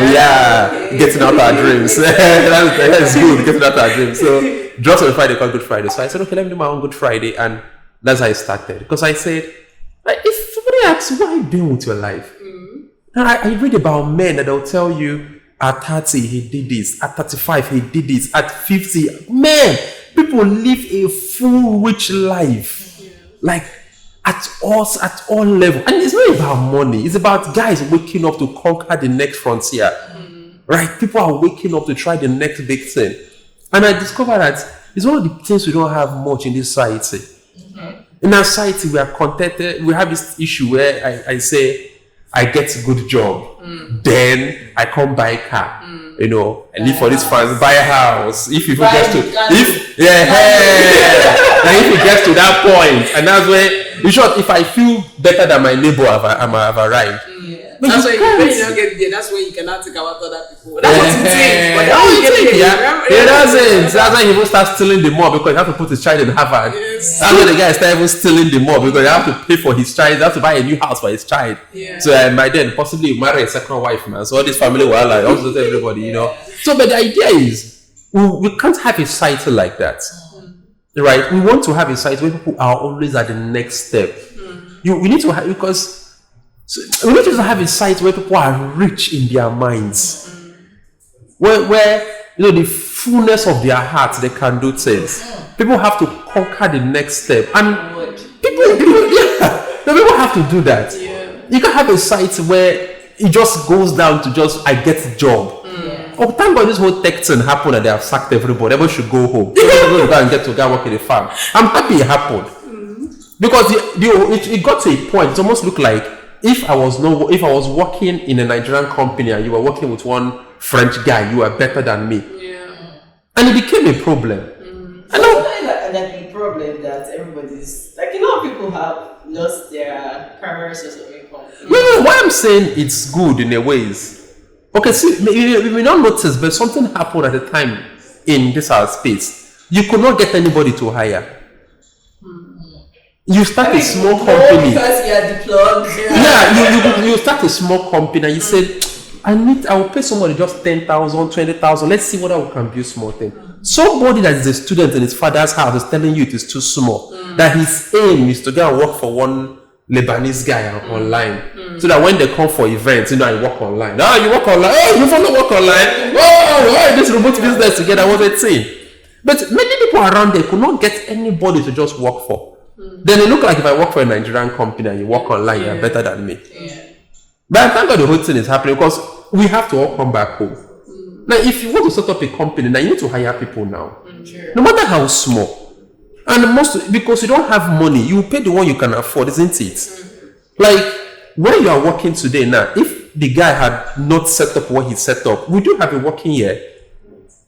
getting out our dreams. That's good, getting out our dreams. So drops on a Friday called Good Friday. So I said, okay, let me do my own Good Friday, and that's how I started. Because I said, if somebody asks, what are you doing with your life? And I read about men that will tell you, at 30 he did this, at 35 he did this, at 50, man, people live a full rich life. Like at all levels. And it's not about money, it's about guys waking up to conquer the next frontier. Right? People are waking up to try the next big thing. And I discovered that It's one of the things we don't have much in this society. In our society, we are contented. We have this issue where I say, I get a good job, then I come buy a car. You know, I live for this fans, buy a house. If you get to, and if it gets to that point, and that's where, in short, if I feel better than my neighbor, I've arrived. But that's why when you don't get there, that's when you cannot think about other people. That's what you think. But it doesn't. That's why he will start stealing the more because he have to put his child in Harvard. Yes. That's why the guy start even stealing the more because he have to pay for his child. He have to buy a new house for his child. Yeah. So by then, possibly marry a second wife, man. So all this family will like also tell everybody, you know. So, but the idea is we can't have a society like that, right? We want to have a society where people are always at the next step. We need to have because. So we need to have a site where people are rich in their minds, where you know the fullness of their hearts they can do things. People have to conquer the next step, and people have to do that. Yeah. You can have a site where it just goes down to just I get a job. Oh, thank God this whole tech thing happened and they have sacked everybody. Everyone should go home. Everyone should go and get to go work in the farm. I'm happy it happened because it got to a point. It almost looked like. If I was working in a Nigerian company and you were working with one French guy, you were better than me. Yeah. And it became a problem. And like the problem that everybody's like a lot of people have lost their primary source of income. No, why I'm saying it's good in a way is okay, see, we may not notice, but something happened at the time in this our space. You could not get anybody to hire. You start a small company. Because you are the plug. Yeah, you start a small company and you say, I will pay somebody just 10,000, 20,000. Let's see what I can build small thing. Somebody that is a student in his father's house is telling you it is too small. That his aim is to go and work for one Lebanese guy online. So that when they come for events, I work online. You work online. Oh, you follow work online. Oh, this remote business together was a thing. But many people around there could not get anybody to just work for. Then it look like if I work for a Nigerian company and you work online, you're better than me. Yeah. But I thank God the whole thing is happening because we have to all come back home. Now, if you want to set up a company, now you need to hire people now. Sure. No matter how small. And because you don't have money, you pay the one you can afford, isn't it? Like, where you are working today now, if the guy had not set up what he set up, we do have a working year.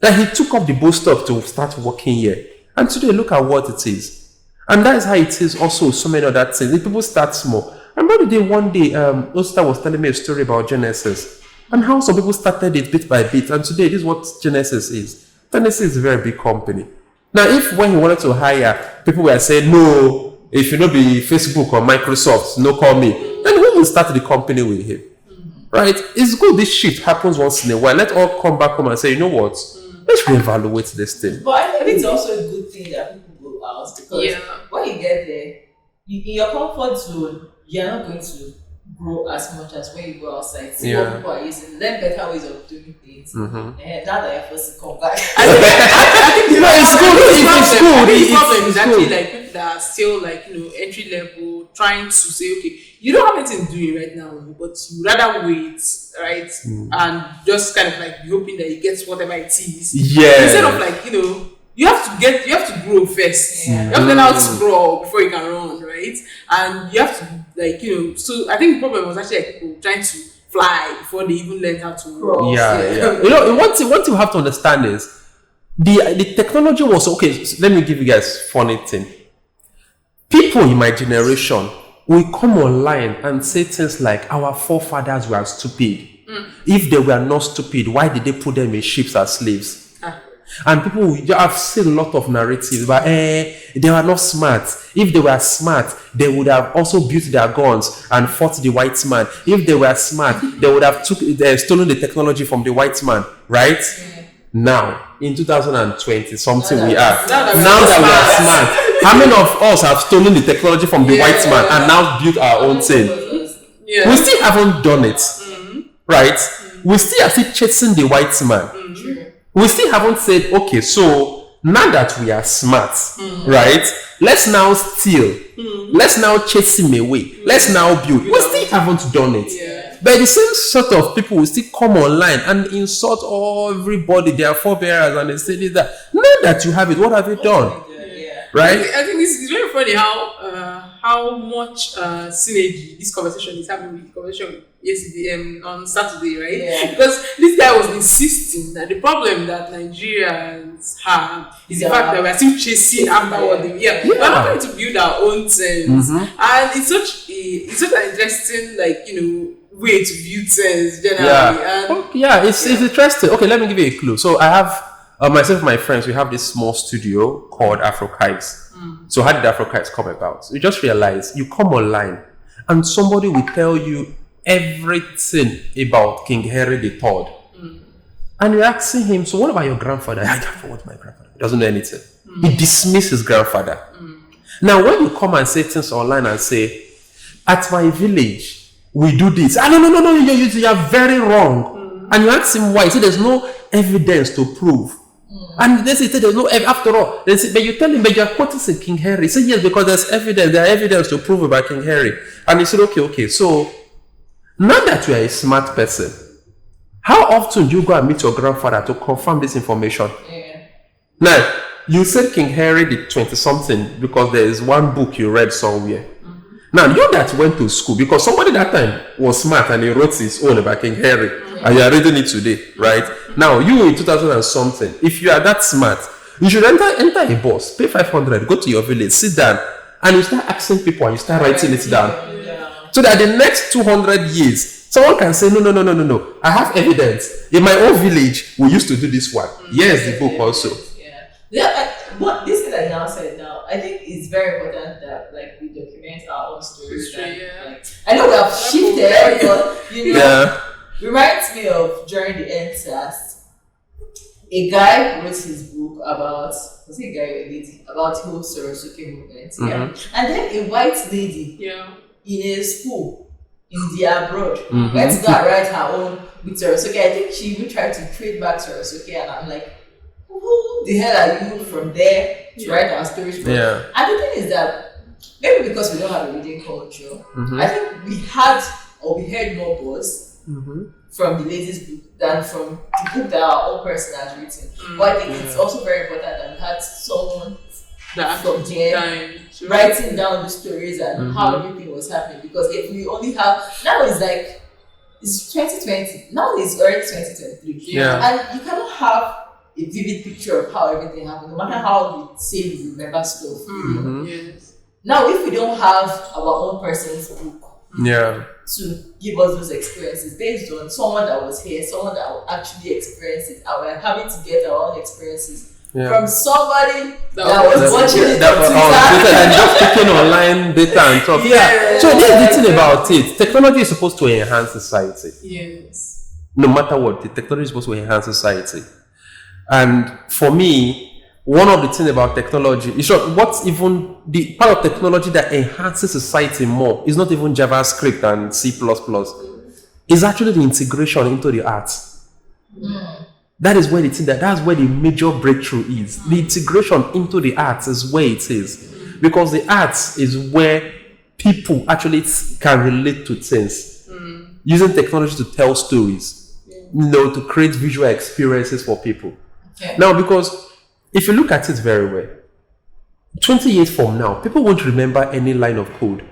That he took up the boat stuff to start working here. And today, look at what it is. And that is how it is also so many other things. If people start small. I remember the day one day, Osta was telling me a story about Genesis and how some people started it bit by bit. And today, this is what Genesis is. Genesis is a very big company. Now, if when he wanted to hire, people were saying, no, if you not be Facebook or Microsoft, no call me. Then who will start the company with him? Right? It's good this shit happens once in a while. Let's all come back home and say, you know what? Let's reevaluate this thing. But I think it's also a good thing that people go out because when you get there, in your comfort zone, you're not going to grow as much as when you go outside. See what people are using, learn better ways of doing things. And now that you're forced to come back. I think it's good. The problem is actually like people that are still like, entry level, trying to say, okay, you don't have anything to do right now, but you rather wait, right? And just kind of like hoping that you get whatever it is. Yeah. Instead of like, you have to grow first. Yeah. You have to learn how to crawl before you can run, right? And you have to so I think the problem was actually like people trying to fly before they even learn how to crawl. Yeah. One thing you have to understand is the technology was okay. So let me give you guys funny thing. People in my generation will come online and say things like our forefathers were stupid. If they were not stupid, why did they put them in ships as slaves? And people, I've seen a lot of narratives but they were not smart. If they were smart, they would have also built their guns and fought the white man. If they were smart, they would have stolen the technology from the white man, right? Now, in 2020, something we are. Now that we are smart, how many of us have stolen the technology from the white man and now built our own thing? Yeah. We still haven't done it, right? We still are still chasing the white man. We still haven't said, okay, so now that we are smart, right? Let's now steal. Let's now chase him away. Let's now build. We still haven't done it. But the same sort of people will still come online and insult everybody, their forebearers, and they say this, that. Now that you have it, what have you done? Yeah. Right? I think it's very funny how much synergy this conversation is having with the conversation yesterday on Saturday, right? Yeah. Because this guy was insisting that the problem that Nigerians have is the fact that we are still chasing after what they we're not trying to build our own things, and it's such an interesting way to view things generally. It's interesting. Okay, let me give you a clue. So I have myself and my friends, we have this small studio called Afrochives. So how did Afrochives come about? You just realize you come online and somebody will tell you everything about King Henry III. And you're asking him, so what about your grandfather? I don't know what my grandfather. He doesn't know anything. He dismisses his grandfather. Now when you come and say things online and say, at my village, we do this. No, you are very wrong. And you ask him why. He said there's no evidence to prove. And they say there's no after all. They say, but you tell him, but you are quoting King Henry. He said yes, because there's evidence. There are evidence to prove about King Henry. And he said, okay. So now that you are a smart person, how often do you go and meet your grandfather to confirm this information? Yeah. Now you said King Henry did 20-something because there is one book you read somewhere. Now, you that went to school, because somebody that time was smart and he wrote his own about King Henry, and you are reading it today, right? Now, you in 2000 and something, if you are that smart, you should enter a bus, pay 500, go to your village, sit down, and you start asking people and you start writing it down. So that the next 200 years, someone can say, no, I have evidence. In my own village, we used to do this one. Yes, the book also. What this thing that you now said now, I think it's very important that we document our own stories. I know we have shifted, but reminds me of during the NSAS, a guy wrote his book about about the whole Sorosuke movement. And then a white lady in a school in the abroad went to go and write her own with Sorosuke. I think she even tried to trademark Sorosuke, and I'm like, who the hell are you from there to write our stories from? And the thing is that maybe because we don't have a reading culture, I think we heard more buzz from the lady's book than from the book that our own person has written. But I think it's also very important that we had someone from there writing down the stories and how everything was happening. Because if we only have now, it's 2020. Now it's already 2023, and you cannot have a vivid picture of how everything happened, no matter how we say we remember stuff. Yes. Now, if we don't have our own person's book to give us those experiences based on someone that was here, someone that actually experienced it, and we're having to get our own experiences from somebody that was watching it on Twitter and just taking online data and stuff. So this is the thing about it. Technology is supposed to enhance society. Yes. No matter what, the technology is supposed to enhance society. And for me, one of the things about technology is what's even the part of technology that enhances society more is not even JavaScript and C++. It's actually the integration into the arts. That is where that's where the major breakthrough is. The integration into the arts is where it is. Because the arts is where people actually can relate to things. Using technology to tell stories. To create visual experiences for people. Now, because if you look at it very well, 20 years from now, people won't remember any line of code.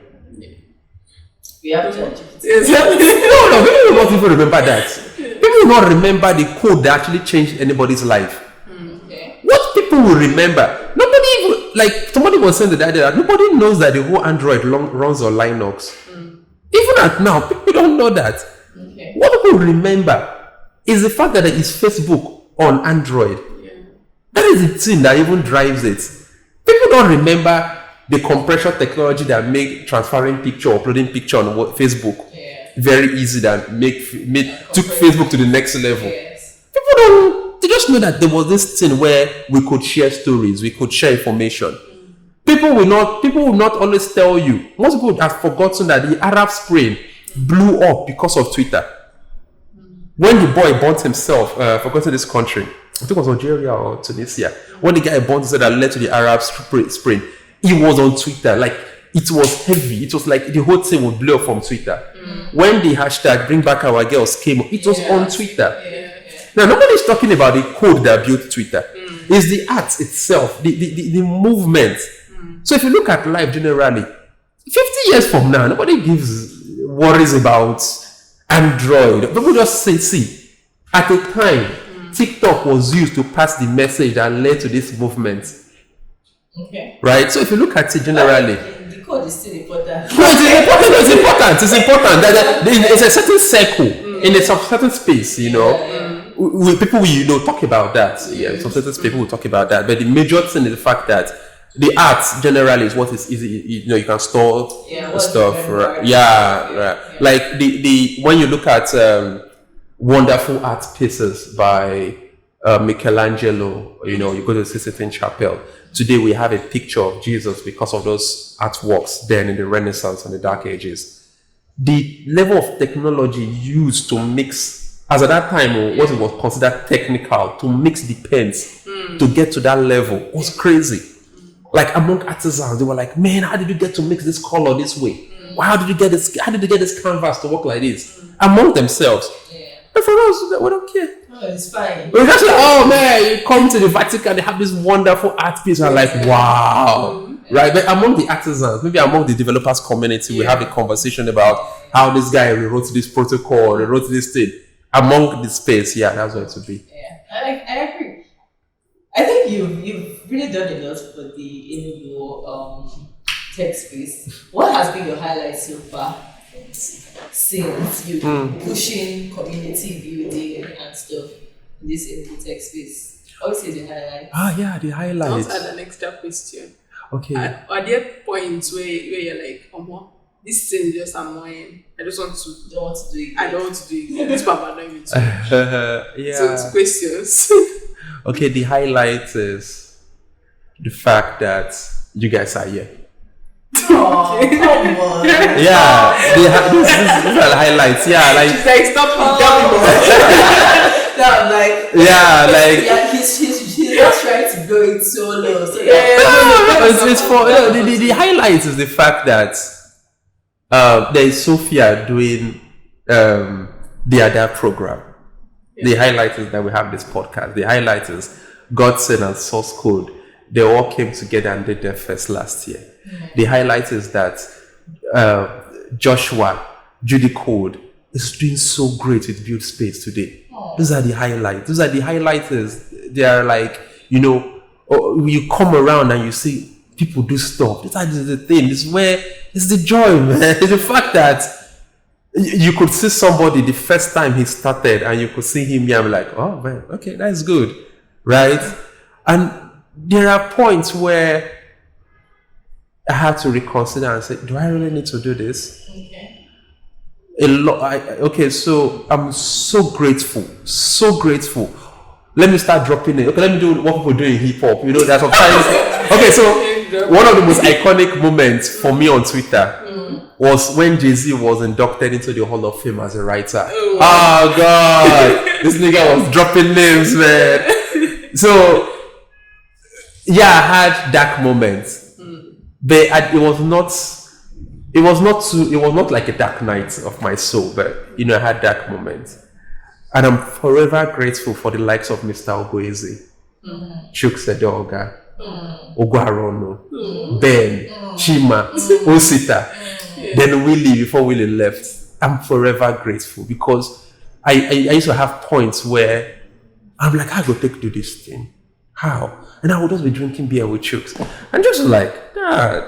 We have to No, people will not even remember that. People will not remember the code that actually changed anybody's life. What people will remember, nobody even, somebody was saying the idea that nobody knows that the whole Android runs on Linux. Even at now, people don't know that. What people remember is the fact that there is Facebook on Android. That is the thing that even drives it. People don't remember the compression technology that make transferring picture, uploading picture on Facebook very easy, that took Facebook to the next level. People they just know that there was this thing where we could share stories, we could share information. People will not always tell you. Most people have forgotten that the Arab Spring blew up because of Twitter. When the boy burnt himself, forgotten this country, I think it was Algeria or Tunisia. When the guy burnt himself that led to the Arab Spring, he was on Twitter. it was heavy. It was like the whole thing would blow up from Twitter. When the hashtag Bring Back Our Girls came, it was on Twitter. Now, nobody's talking about the code that built Twitter. It's the art itself, the movement. So if you look at life generally, 50 years from now, nobody worries about Android. People just say, see, at a time, TikTok was used to pass the message that led to this movement. Okay. Right? So if you look at it generally, the code is still important. no, it's important. There's a certain circle in a certain space, people will talk about that. Some certain people will talk about that. But the major thing is the fact that the art generally is what is easy. You can store stuff. Right? Right. Like the when you look at wonderful art pieces by Michelangelo, you go to the Sistine Chapel. Today we have a picture of Jesus because of those artworks then in the Renaissance and the Dark Ages. The level of technology used to mix, as at that time, what it was considered technical, to mix the pens to get to that level was crazy. Like among artisans, they were like, man, how did you get to mix this color this way? How did you get this canvas to work like this? Among themselves. But for us, we don't care. No, it's fine. We're just like, oh man, you come to the Vatican, they have this wonderful art piece. I'm like, wow. Right? But among the artisans, maybe among the developers community, we have a conversation about how this guy rewrote this protocol, rewrote this thing. Among the space, that's what it would be. Yeah, I agree. I think you've really done a lot for the Enugu tech space. What has been your highlight so far since you've been pushing community building and stuff in this Enugu tech space? Obviously, the highlight. The highlights. I'll add an extra question. Okay. Are there points where you're like, this thing is just annoying. I don't want to do it. I don't want to do it. This papa annoying me too much. So two questions. Okay, the highlight is the fact that you guys are here. Oh, come on. These are the highlights. She's like, stop he's just trying to go it so low. So it's for the highlight is the fact that there is Sophia doing the other program. The highlight is that we have this podcast. The highlight is Godson and Source Code. They all came together and did their first last year. The highlight is that Joshua, Judy Code, is doing so great with Build Space today. Those are the highlights. They are like, you come around and you see people do stuff. This is the thing. This is where it's the joy, man. It's the fact that you could see somebody the first time he started and you could see him here. I'm like, oh man, okay, that's good, right? And there are points where I had to reconsider and say, do I really need to do this? Okay. So I'm so grateful. Let me start dropping it. Okay, let me do what people do in hip hop. There's sometimes. Okay, so one of the most iconic moments for me on Twitter was when Jay-Z was inducted into the Hall of Fame as a writer. Oh God, this nigga was dropping names, man. So I had dark moments, but it was not like a dark night of my soul, but I had dark moments. And I'm forever grateful for the likes of Mr. Ogoeze, Chuk Sedoga, Ogwarono, Ben, Chima, Osita, then Willie before Willie left. I'm forever grateful because I used to have points where I'm like, I go do this thing. How? And I would just be drinking beer with Chuks. And just like,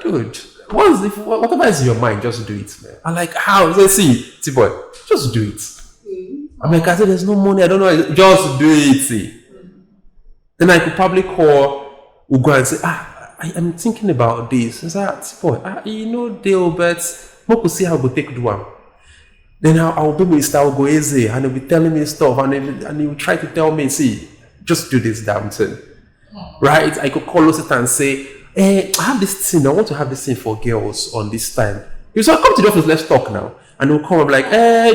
dude, whatever is in your mind, just do it, man. I'm like, how? Let's see, Tboi, just do it. I'm like, I said, there's no money, I don't know, just do it, see. Then I could probably call Ugo and say, I'm thinking about this. I said, Tboi, deal, but I could see how we take one. Then I'll be with Mr. Ogoeze and he'll be telling me stuff and he will try to tell me, see, just do this damn thing. Right? I could call Osita and say, I have this thing, I want to have this thing for girls on this time. He said, come to the office, let's talk now. And he'll come up like,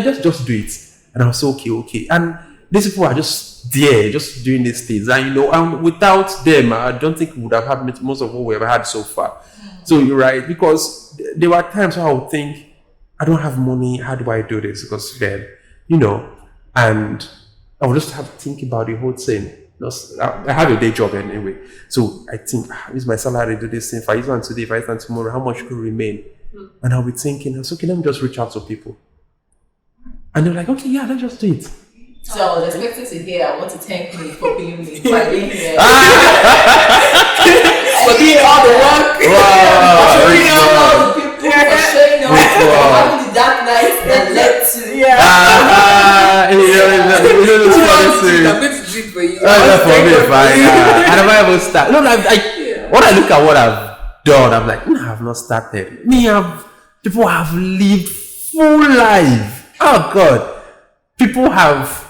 just do it. And I'll say, okay. And these people are just there, just doing these things. And and without them, I don't think we would have had most of what we ever had so far. So you're right, because there were times where I would think, I don't have money, how do I do this? Because then, and I would just have to think about the whole thing. I have a day job anyway, so I think, this is my salary to do this thing. If I use one today, if I use one tomorrow, how much could remain? And I'll be thinking, okay, let me just reach out to people. And they're like, okay, yeah, let's just do it. So I was expecting to hear, I want to thank me for being me, for being here. For doing all the work. Wow, Showing all the people, for showing up, for having the dark nights that led to. It's funny too. I'm going to do it for you. That's for me, fine. I never ever start. No, when I look at what I've done, I'm like, no, I've not started. People have lived full life. Oh God. People have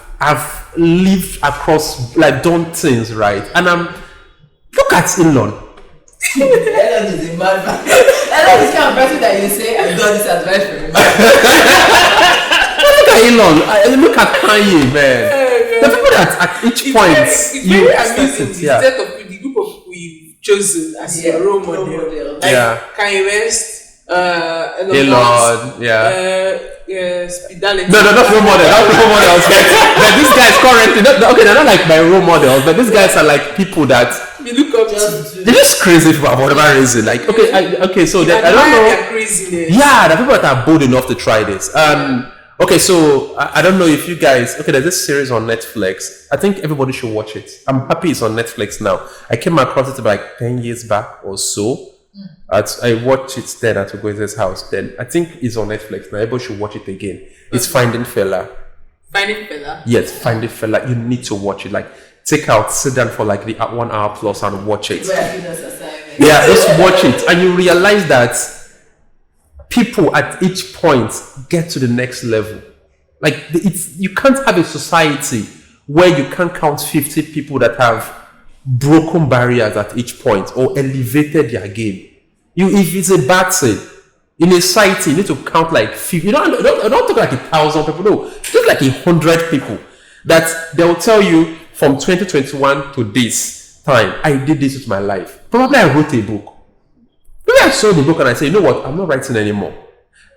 lived across, like, done things, right? And look at Elon. Elon is a madman. Elon is the kind of person that you say, I got this advice from him. Look at Elon. Look at Kanye, man. The people that at each point it's you very assess amusing. it, The yeah. set of the group of people you've chosen as your role model. Like Kanye West, Elon Musk, Spidality. No, not role model. Not role models. But these guys currently, they're not like my role models, but these guys are like people that You look up to. they're just crazy for whatever reason. Like, okay, so I don't know. Their craziness. Yeah, the people that are bold enough to try this. Okay, so I don't know if you guys. Okay, there's this series on Netflix. I think everybody should watch it. I'm happy it's on Netflix now. I came across it like 10 years back or so. I watched it then at Ugoeze's house. Then I think it's on Netflix now. Everybody should watch it again. It's Finding Fella. Finding Fella. Yes, Finding Fella. You need to watch it. Like, sit down for like the 1 hour plus and watch it. Yeah, just watch it, and you realize that people at each point get to the next level. Like, you can't have a society where you can't count 50 people that have broken barriers at each point or elevated their game. If it's a bad thing in a society, you need to count like 50. You don't talk like 1,000 people. No, just like 100 people that they will tell you from 2021 to this time, I did this with my life. Probably I wrote a book. Maybe I saw the book and I say, you know what, I'm not writing anymore.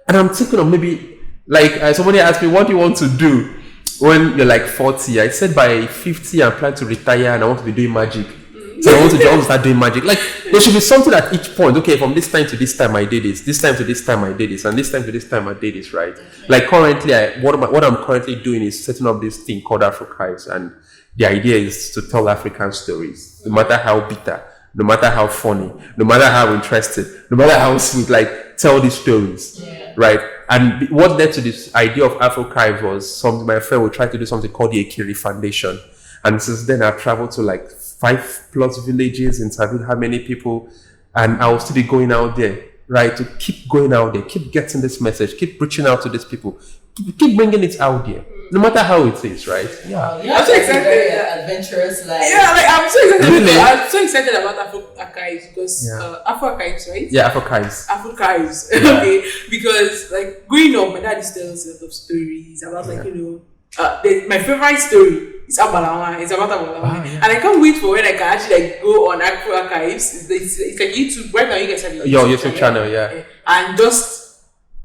And I'm thinking of maybe, like, somebody asked me, what do you want to do when you're like 40? I said by 50, I'm planning to retire and I want to be doing magic. So I want to start doing magic. Like, there should be something at each point. Okay, from this time to this time I did this. This time to this time I did this. And this time to this time I did this, right? Like, currently, what I'm currently doing is setting up this thing called Africhives. And the idea is to tell African stories. No matter how bitter, no matter how funny, no matter how interested, no matter how sweet, like, tell these stories, right? And what led to this idea of Africhive was my friend would try to do something called the Ekiri Foundation. And since then, I've traveled to like 5+ villages, interviewed how many people, and I will still be going out there, right? To keep going out there, keep getting this message, keep reaching out to these people, keep bringing it out there, no matter how it is, right? Yeah, I'm so excited. Very adventurous life. Yeah, like, I'm so excited. Really? I'm so excited about Afro-Archives because Afro-Archives, right? Yeah, Africhives. Afro-Archives. Okay, because like growing up, my dad used to tell us a lot of stories about my favorite story. It's about Abalawa. And I can't wait for when I can actually like go on Afro-Archives. It's like YouTube. Right now, you guys have Your YouTube channel, yeah. And just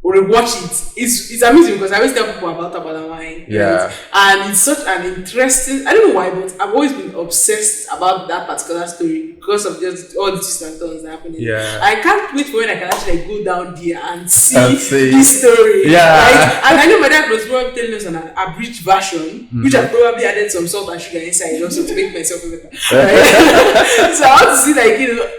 rewatch it. It's amazing because I always tell people about Abalawa. Yeah. Right? And it's such an interesting. I don't know why, but I've always been obsessed about that particular story because of just all the twists and turns that happen. Yeah. I can't wait for when I can actually go down there and see this story. Yeah. Right? And I know my dad was probably telling us an abridged version, which I probably added some salt and sugar inside also to make myself feel better. Right? So I want to see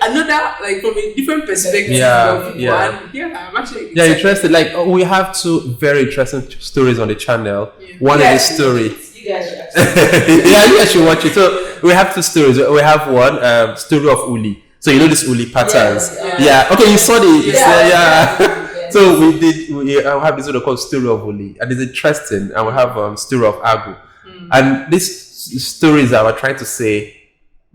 another from a different perspective. I'm actually excited. Interested. Like, we have 2 very interesting stories on the channel. One is a story. You guys should actually Yeah, you guys should watch it. So we have 2 stories. We have one story of Uli. So you know this Uli patterns. Yeah. Okay, you saw the. So we have this one called Story of Uli, and it's interesting. And we have Story of Agu, and these stories that we're trying to say.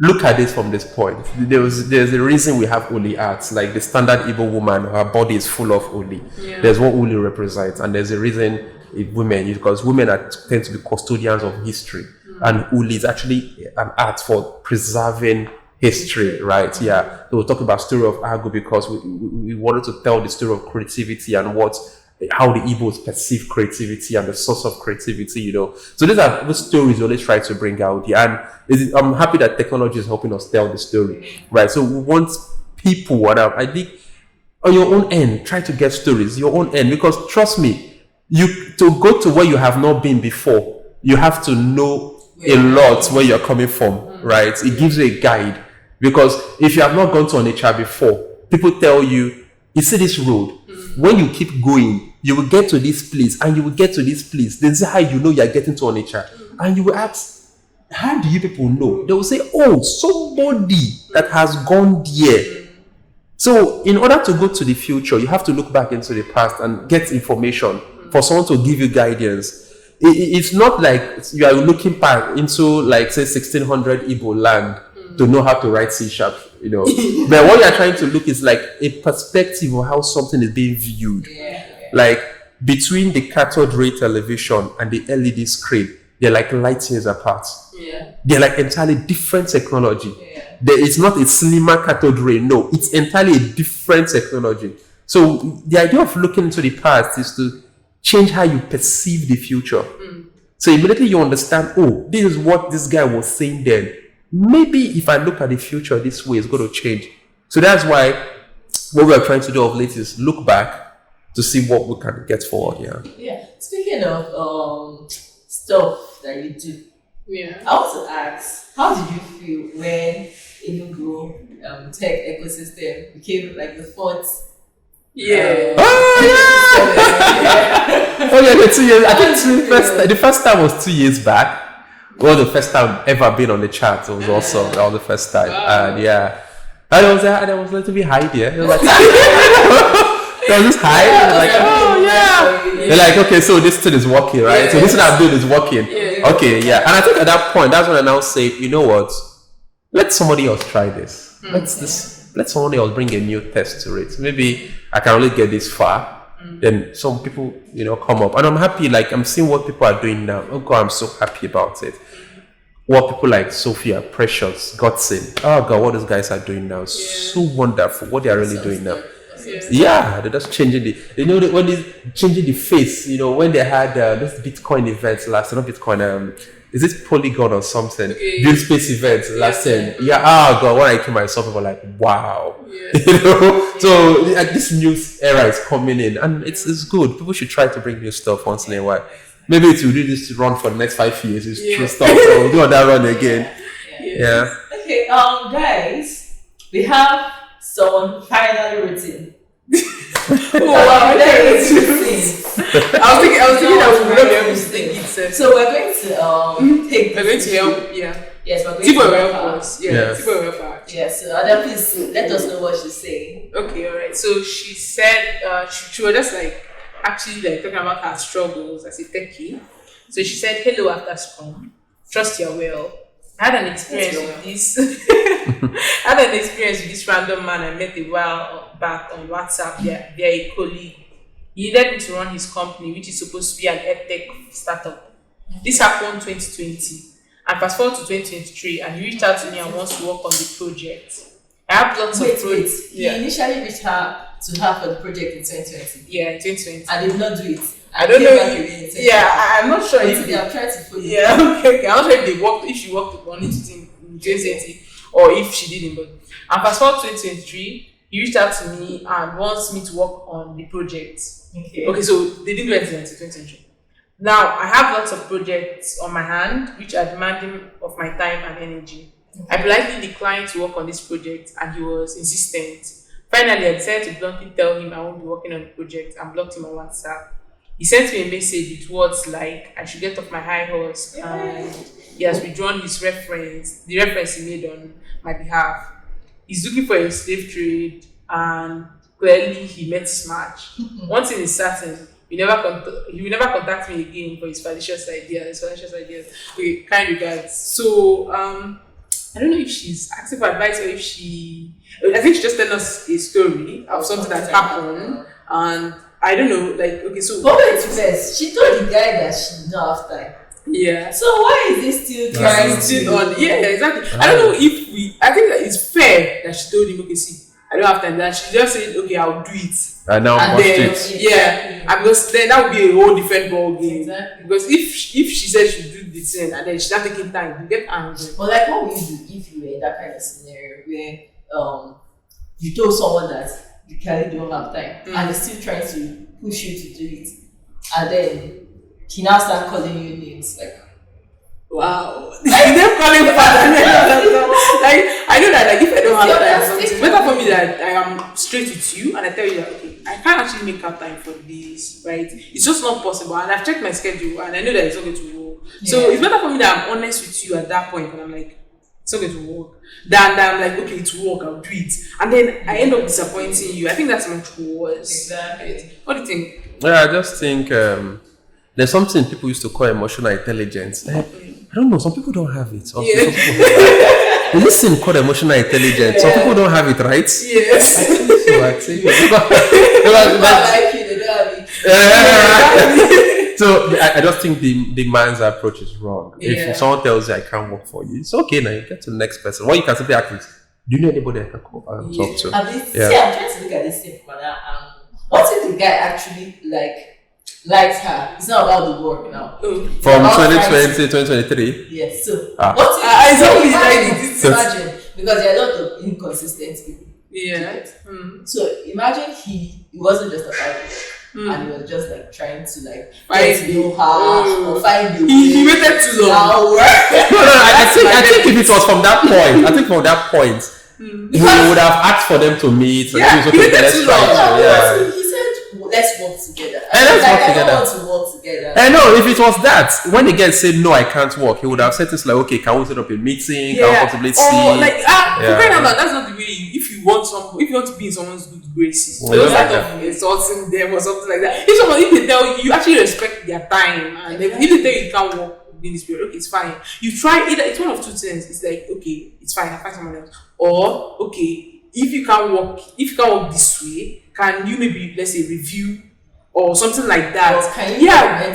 Look at this from this point. There's a reason we have Uli arts. Like the standard Igbo woman, her body is full of Uli. Yeah. There's what Uli represents, and there's a reason because women tend to be custodians of history, and Uli is actually an art for preserving history, right? Yeah. So we'll talk about story of Agu because we wanted to tell the story of creativity and how the Igbos perceive creativity and the source of creativity, you know. So these are the stories we always try to bring out. Yeah. And I'm happy that technology is helping us tell the story, right? So we want people, I think, on your own end, try to get stories, your own end, because trust me, to go to where you have not been before, you have to know a lot where you're coming from, right? It gives you a guide, because if you have not gone to Onitsha before, people tell you, you see this road, when you keep going, you will get to this place, and you will get to this place. This is how you know you're getting to Onitsha. And you will ask, how do you people know? They will say, oh, somebody that has gone there. So in order to go to the future, you have to look back into the past and get information for someone to give you guidance. It's not like you are looking back into, like, say, 1600 Igbo land to know how to write C#, you know. But what you are trying to look is like a perspective of how something is being viewed. Like between the cathode ray television and the LED screen, they're like light years apart. They're like entirely different technology. It's not a slimmer cathode ray. No, it's entirely a different technology. So the idea of looking into the past is to change how you perceive the future. So immediately you understand, oh, this is what this guy was saying then. Maybe if I look at the future this way, it's going to change. So that's why what we're trying to do of late is look back to see what we can get forward. Yeah. Speaking of stuff that you do, I want to ask, how did you feel when Enugu tech ecosystem became like the fourth? The 2 years. I think the first time was 2 years back. Well, the first time ever been on the chart. It was also that was the first time, and and it was a little bit high there. It was like there was this high. Like, oh yeah. They're like, okay, so this thing is working, right? So this thing I'm doing is working. Okay, yeah. And I think at that point, that's when I now say, you know what? Let somebody else try this. Let somebody else bring a new test to it. Maybe I can only get this far. Then some people, you know, come up. And I'm happy, like I'm seeing what people are doing now. Oh God, I'm so happy about it. What people like Sophia, Precious, Godson. Oh God, what those guys are doing now. So wonderful. What they are really doing now. Yeah, they're just changing when they're changing the face, you know, when they had this Bitcoin events last time, not Bitcoin, is it Polygon or something? Build space events last time. Yeah, oh God, when I came myself, people were like, wow. You know, so like, this new era is coming in, and it's good. People should try to bring new stuff once in a while. Maybe it will do this run for the next 5 years. It's true stuff. So we'll do that run again. Yeah. Okay, guys, we have someone finally written. I was thinking that we would not be able to think it. So we're going to take. We're going to help. Yes, we're going Tboi to will help us. Tboi will help us. Yes, so Ada, please let us know what she's saying. Okay, alright. So she said she was just like actually like talking about her struggles as a techie. So she said, "Hello after Scrum. Trust you're well. I had an experience with this. I had an experience with this random man I met a while back on WhatsApp via a colleague. He needed me to run his company, which is supposed to be an edtech startup. This happened 2020. And fast forward to 2023, and he reached out to me and wants to work on the project. I have lots of projects. He initially reached out to her for the project in 2020. Yeah, in 2020. I did not do it. I don't know. I'm not sure if I'm trying to follow. Yeah, okay. I'm not sure if she worked on it in 2020 or if she didn't. But and fast forward to 2023, he reached out to me and wants me to work on the project. Okay, so they didn't do anything until 2023. Now I have lots of projects on my hand which are demanding of my time and energy. I politely declined to work on this project and he was insistent. Finally, I decided to bluntly tell him I won't be working on the project and blocked him on WhatsApp. He sent me a message with words like I should get off my high horse and he has withdrawn his reference, the reference he made on my behalf. He's looking for a slave trade and clearly he met his match. One thing is certain, he will never contact me again for his fallacious ideas. Okay, kind regards. So I don't know if she's asking for advice or if I think she just telling us a story of something that happened and I don't know, like, okay, so. But wait, first, she told the guy that she didn't have time. Yeah. So why is he still trying to? Yeah, exactly. I don't know if I think that it's fair that she told him, okay, see, I don't have time. That she just said, okay, I'll do it. And now And watch then, it. yeah, and because then that would be a whole different ball game. Exactly. Because if she said she'd do the thing and then she's not taking time, you get angry. But like, what would you do if you were in that kind of scenario where you told someone that you clearly don't have time and they're still trying to push you to do it, and then he now start calling you names like, Wow. They're calling father. Like, I know that, like, if I don't have time, it's better for me that I am straight with you and I tell you that, okay, I can't actually make out time for this, right? It's just not possible. And I've checked my schedule and I know that it's not going to work. So it's better for me that I'm honest with you at that point and I'm like, it's not going to work. Than I'm like, okay, it's work, I'll do it. And then I end up disappointing you. I think that's much worse. exactly. What do you think? Yeah, I just think there's something people used to call emotional intelligence. I don't know, some people don't have it. Also, some people have it. There's this thing called emotional intelligence. Some people don't have it, right? Yes. I think so. So I just think the man's approach is wrong. If someone tells you I can't work for you, it's okay now. You get to the next person. What you can simply ask is, do you know anybody I can call and talk to? See, I'm trying to look at this thing from another angle. What if the guy actually likes her? It's not about the work now. From 2020 to 2023? Yes. So what if imagine because there are a lot of inconsistent people. Yeah. So imagine he wasn't just about it. And he was just like trying to like Find get to know her or find the way. He waited too long. No, I think if it was from that point, he would have asked for them to meet. And Yeah, he was okay, let's try to. Yeah. He said, let's work together. Let's work I together. don't want to work together. I know if it was that, when the guy said no, I can't work, he would have said things like, okay, can we set up a meeting? Can we possibly see? Or like that's not the way if you want to be in someone's good graces. Well, Don't like start off insulting them or something like that. If they tell you actually respect their time and if they tell you can't work in this period, okay, it's fine. You try either it's one of two things. It's like, okay, it's fine, I'll find someone else. Or okay, if you can't work this way, can you maybe let's say review or something like that?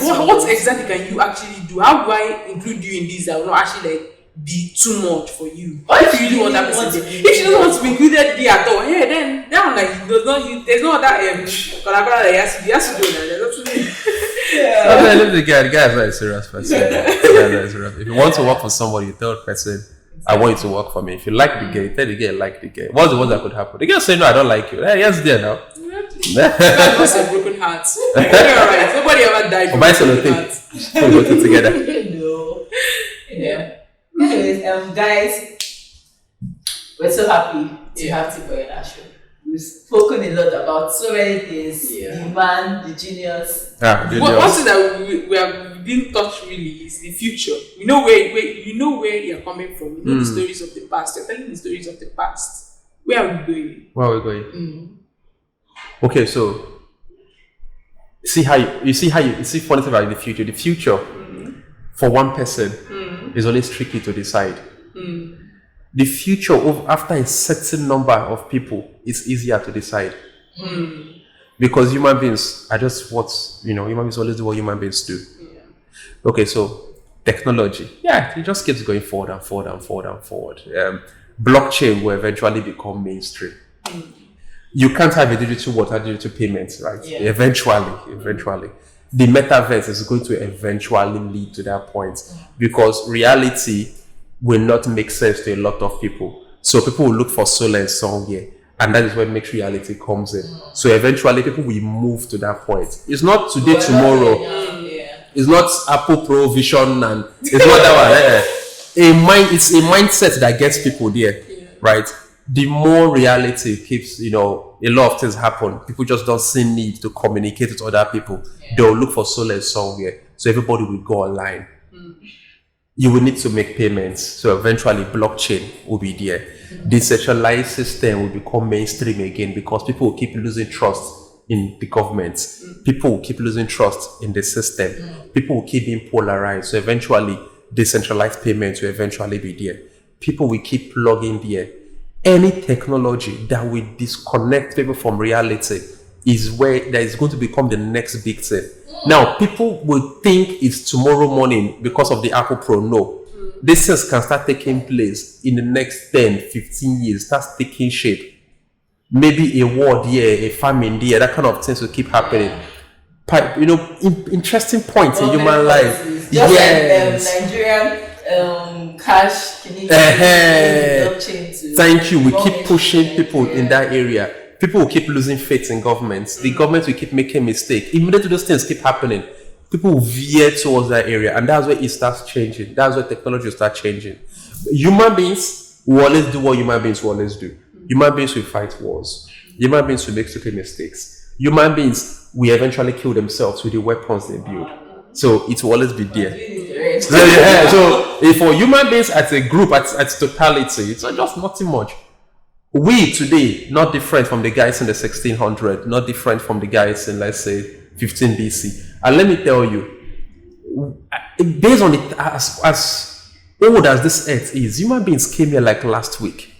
What exactly can you actually do? How do I include you in this that will not actually like be too much for you? Or if you really want that person there. If she doesn't want to be included there at all, then I'm like there's no other collaborator that he has to do that. There's absolutely The guy is not a serious person. If you want to work for somebody, you tell the person, I want you to work for me. If you like the guy, tell the guy you like the guy. What's the worst that could happen? The guy say no, I don't like you. Yes, there now. That was a broken heart. Alright, nobody ever died from broken hearts. We'll go to together. No. Yeah. Anyways, guys, we're so happy to have Tboi on our show. We've spoken a lot about so many things. The man, the genius. One thing that we didn't touch really is the future. You know where you're coming from. You know the stories of the past. You're telling the stories of the past. Where are we going? Where are we going? Okay, so see funny thing about the future. The future for one person is always tricky to decide. The future after a certain number of people is easier to decide. Because human beings are just human beings always do what human beings do. Okay, so technology. It just keeps going forward and forward and forward and forward. Blockchain will eventually become mainstream. You can't have a digital world without digital payments, right? Eventually. The metaverse is going to eventually lead to that point because reality will not make sense to a lot of people. So people will look for solace somewhere, and that is when mixed reality comes in. So eventually people will move to that point. It's not today, tomorrow. It's not Apple Pro Vision, and it's not that one. It's a mindset that gets people there, right? The more reality keeps, a lot of things happen. People just don't see need to communicate with other people. They'll look for solace somewhere. So everybody will go online. You will need to make payments. So eventually blockchain will be there. Decentralized system will become mainstream again because people will keep losing trust in the government. People will keep losing trust in the system. People will keep being polarized. So eventually decentralized payments will eventually be there. People will keep plugging there. Any technology that will disconnect people from reality is where that is going to become the next big thing. Now, people will think it's tomorrow morning because of the Apple Pro. No. these things can start taking place in the next 10, 15 years, starts taking shape. Maybe a war there, a famine there, that kind of things will keep happening. Interesting points in human life. Just like Nigerian cash. Thank you. We keep pushing people in that area. People will keep losing faith in governments. The government will keep making mistakes. Immediately those things keep happening, people will veer towards that area, and that's where it starts changing. That's where technology will start changing. Human beings will always do what human beings will always do. Human beings will fight wars. Human beings will make stupid mistakes. Human beings will eventually kill themselves with the weapons they build. So it will always be there. So for human beings as a group, at totality, it's just nothing much. We today, not different from the guys in the 1600s, not different from the guys in, let's say, 15 BC. And let me tell you, based on it, as old as this earth is, human beings came here like last week.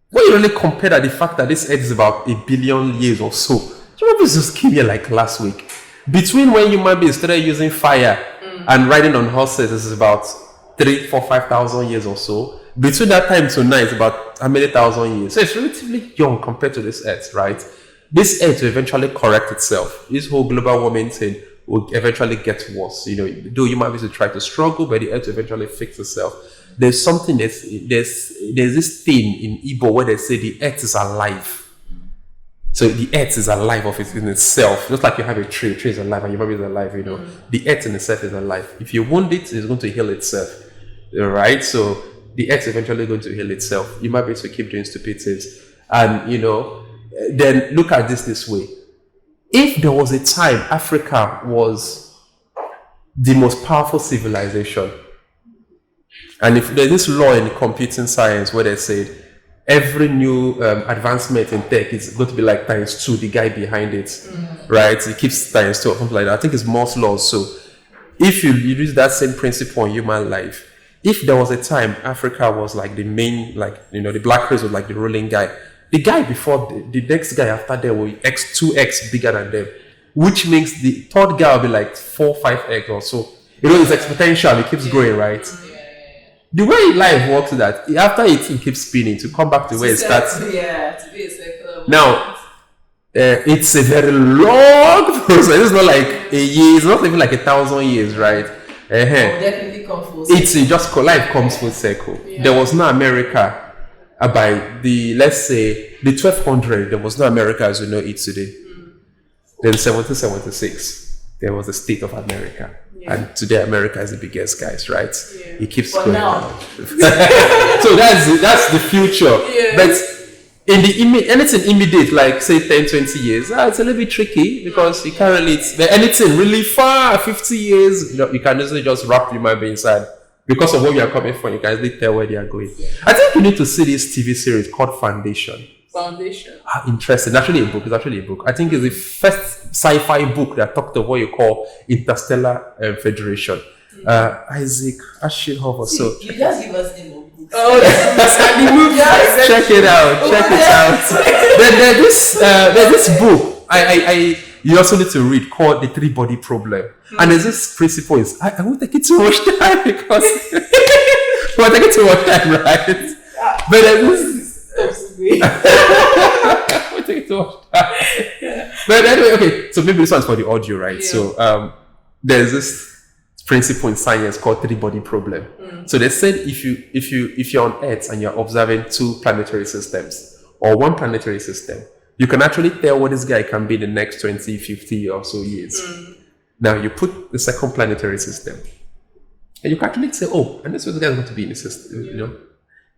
When you really compare that, the fact that this earth is about 1 billion years or so, human beings just came here like last week. Between when human beings started using fire and riding on horses, this is about 3,000, 4,000, 5,000 years or so. Between that time to now, it's about how many thousand years? So it's relatively young compared to this earth, right? This earth will eventually correct itself. This whole global warming thing will eventually get worse. Though human beings will try to struggle, but the earth will eventually fix itself. There's something there's this thing in Igbo where they say the earth is alive. So the earth is alive in itself. Just like you have a tree is alive and human being is alive, The earth in itself is alive. If you wound it, it's going to heal itself. Right? So the earth is eventually going to heal itself. You might be able to keep doing stupid things. And, then look at this way. If there was a time Africa was the most powerful civilization, and if there's this law in computing science where they said every new advancement in tech is going to be like times 2, the guy behind it, right? It keeps times 2 or something like that. I think it's Moore's law. So if you use that same principle in human life, if there was a time Africa was like the main, the black race was like the ruling guy, the guy before the next guy after them will be 2x bigger than them, which means the third guy will be like 4, 5x or so. It's exponential, it keeps growing, right? The way life works is that after it keeps spinning to come back to where it starts. To be a circular. Now, it's a very long process. It's not like a year, it's not even like 1,000 years, right? Definitely come full circle. It's just life comes full circle. Yeah. There was no America by let's say the 1200. There was no America as we know it today. Then 1776, there was the state of America. Yeah. And today America is the biggest, guys, right? Yeah. It keeps going on. So that's the future. Yeah. But in the anything immediate, like say 10, 20 years, it's a little bit tricky because you can't really, anything really far, 50 years, you can easily just wrap your mind inside. Because of where you are coming from, you can easily tell where they are going. Yeah. I think you need to see this TV series called Foundation. Interesting. It's actually a book. I think it's the first sci-fi book that talked of what you call interstellar federation. Isaac Asimov. So you just give us the book. Oh, the movie. Check it out. There's this book. You also need to read called The Three-Body Problem. And there's this principle is I won't take it too much time because I won't take it too much time, right? But there's But anyway, okay, so maybe this one's for the audio, right? Yeah. So there's this principle in science called three-body problem. So they said if you're on Earth and you're observing 2 planetary systems or 1 planetary system, you can actually tell what this guy can be in the next 20, 50 or so years. Now you put the second planetary system and you can actually say, oh, and this is the guy going to be in the system,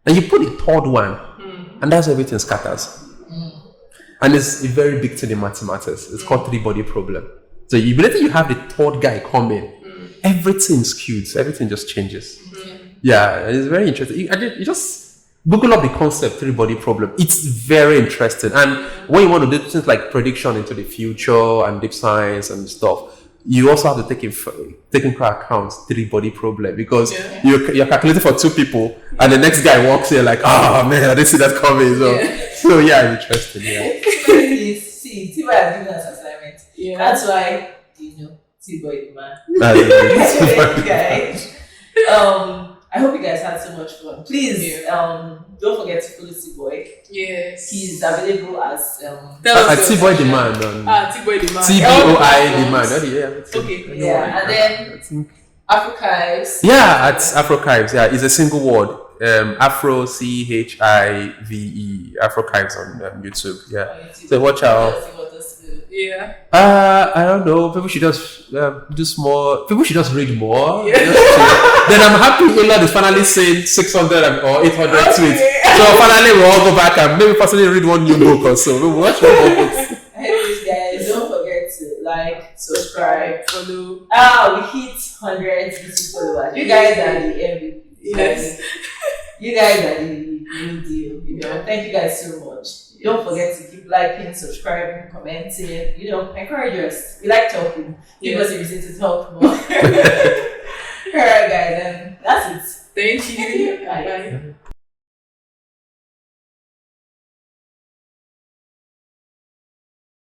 And you put the third one, and that's where everything scatters. And it's a very big thing in mathematics. It's called three-body problem. So immediately you have the third guy coming, everything skews, everything just changes. Yeah, it's very interesting. You just Google up the concept three-body problem. It's very interesting. And when you want to do things like prediction into the future and deep science and stuff, you also have to take into account three-body problem because you're calculating for 2 people and the next guy walks here like, oh man, I didn't see that coming. So it's interesting. See, Tboi has given us assignment. That's why Tboi Dman. I I hope you guys had so much fun. Please, don't forget to follow Tboi. Yes. He's available as Tboi Dman on Tboi Dman. Tboi Dman. Yeah. Okay. Yeah, and then Afrochives. Yeah, at Afrochives. Yeah, it's a single word. Afro CHIVE Afrochives on YouTube. Yeah. So watch out. Yeah. I don't know. People should just do more. People should just read more. Yeah. Then I'm happy Elon is finally saying 600 or 800 tweets. So finally we'll all go back and maybe personally read one new book or so. We'll watch one more books. Anyways, guys, don't forget to like, subscribe, follow. We hit 100 YouTube followers. You guys are the MVP. Yes. You guys are the real deal. You know, thank you guys so much. Don't forget to keep liking, subscribing, commenting. You know, encourage us. We like talking. Give us a reason to talk more. Alright, guys, and that's it. Thank you. Bye. Bye.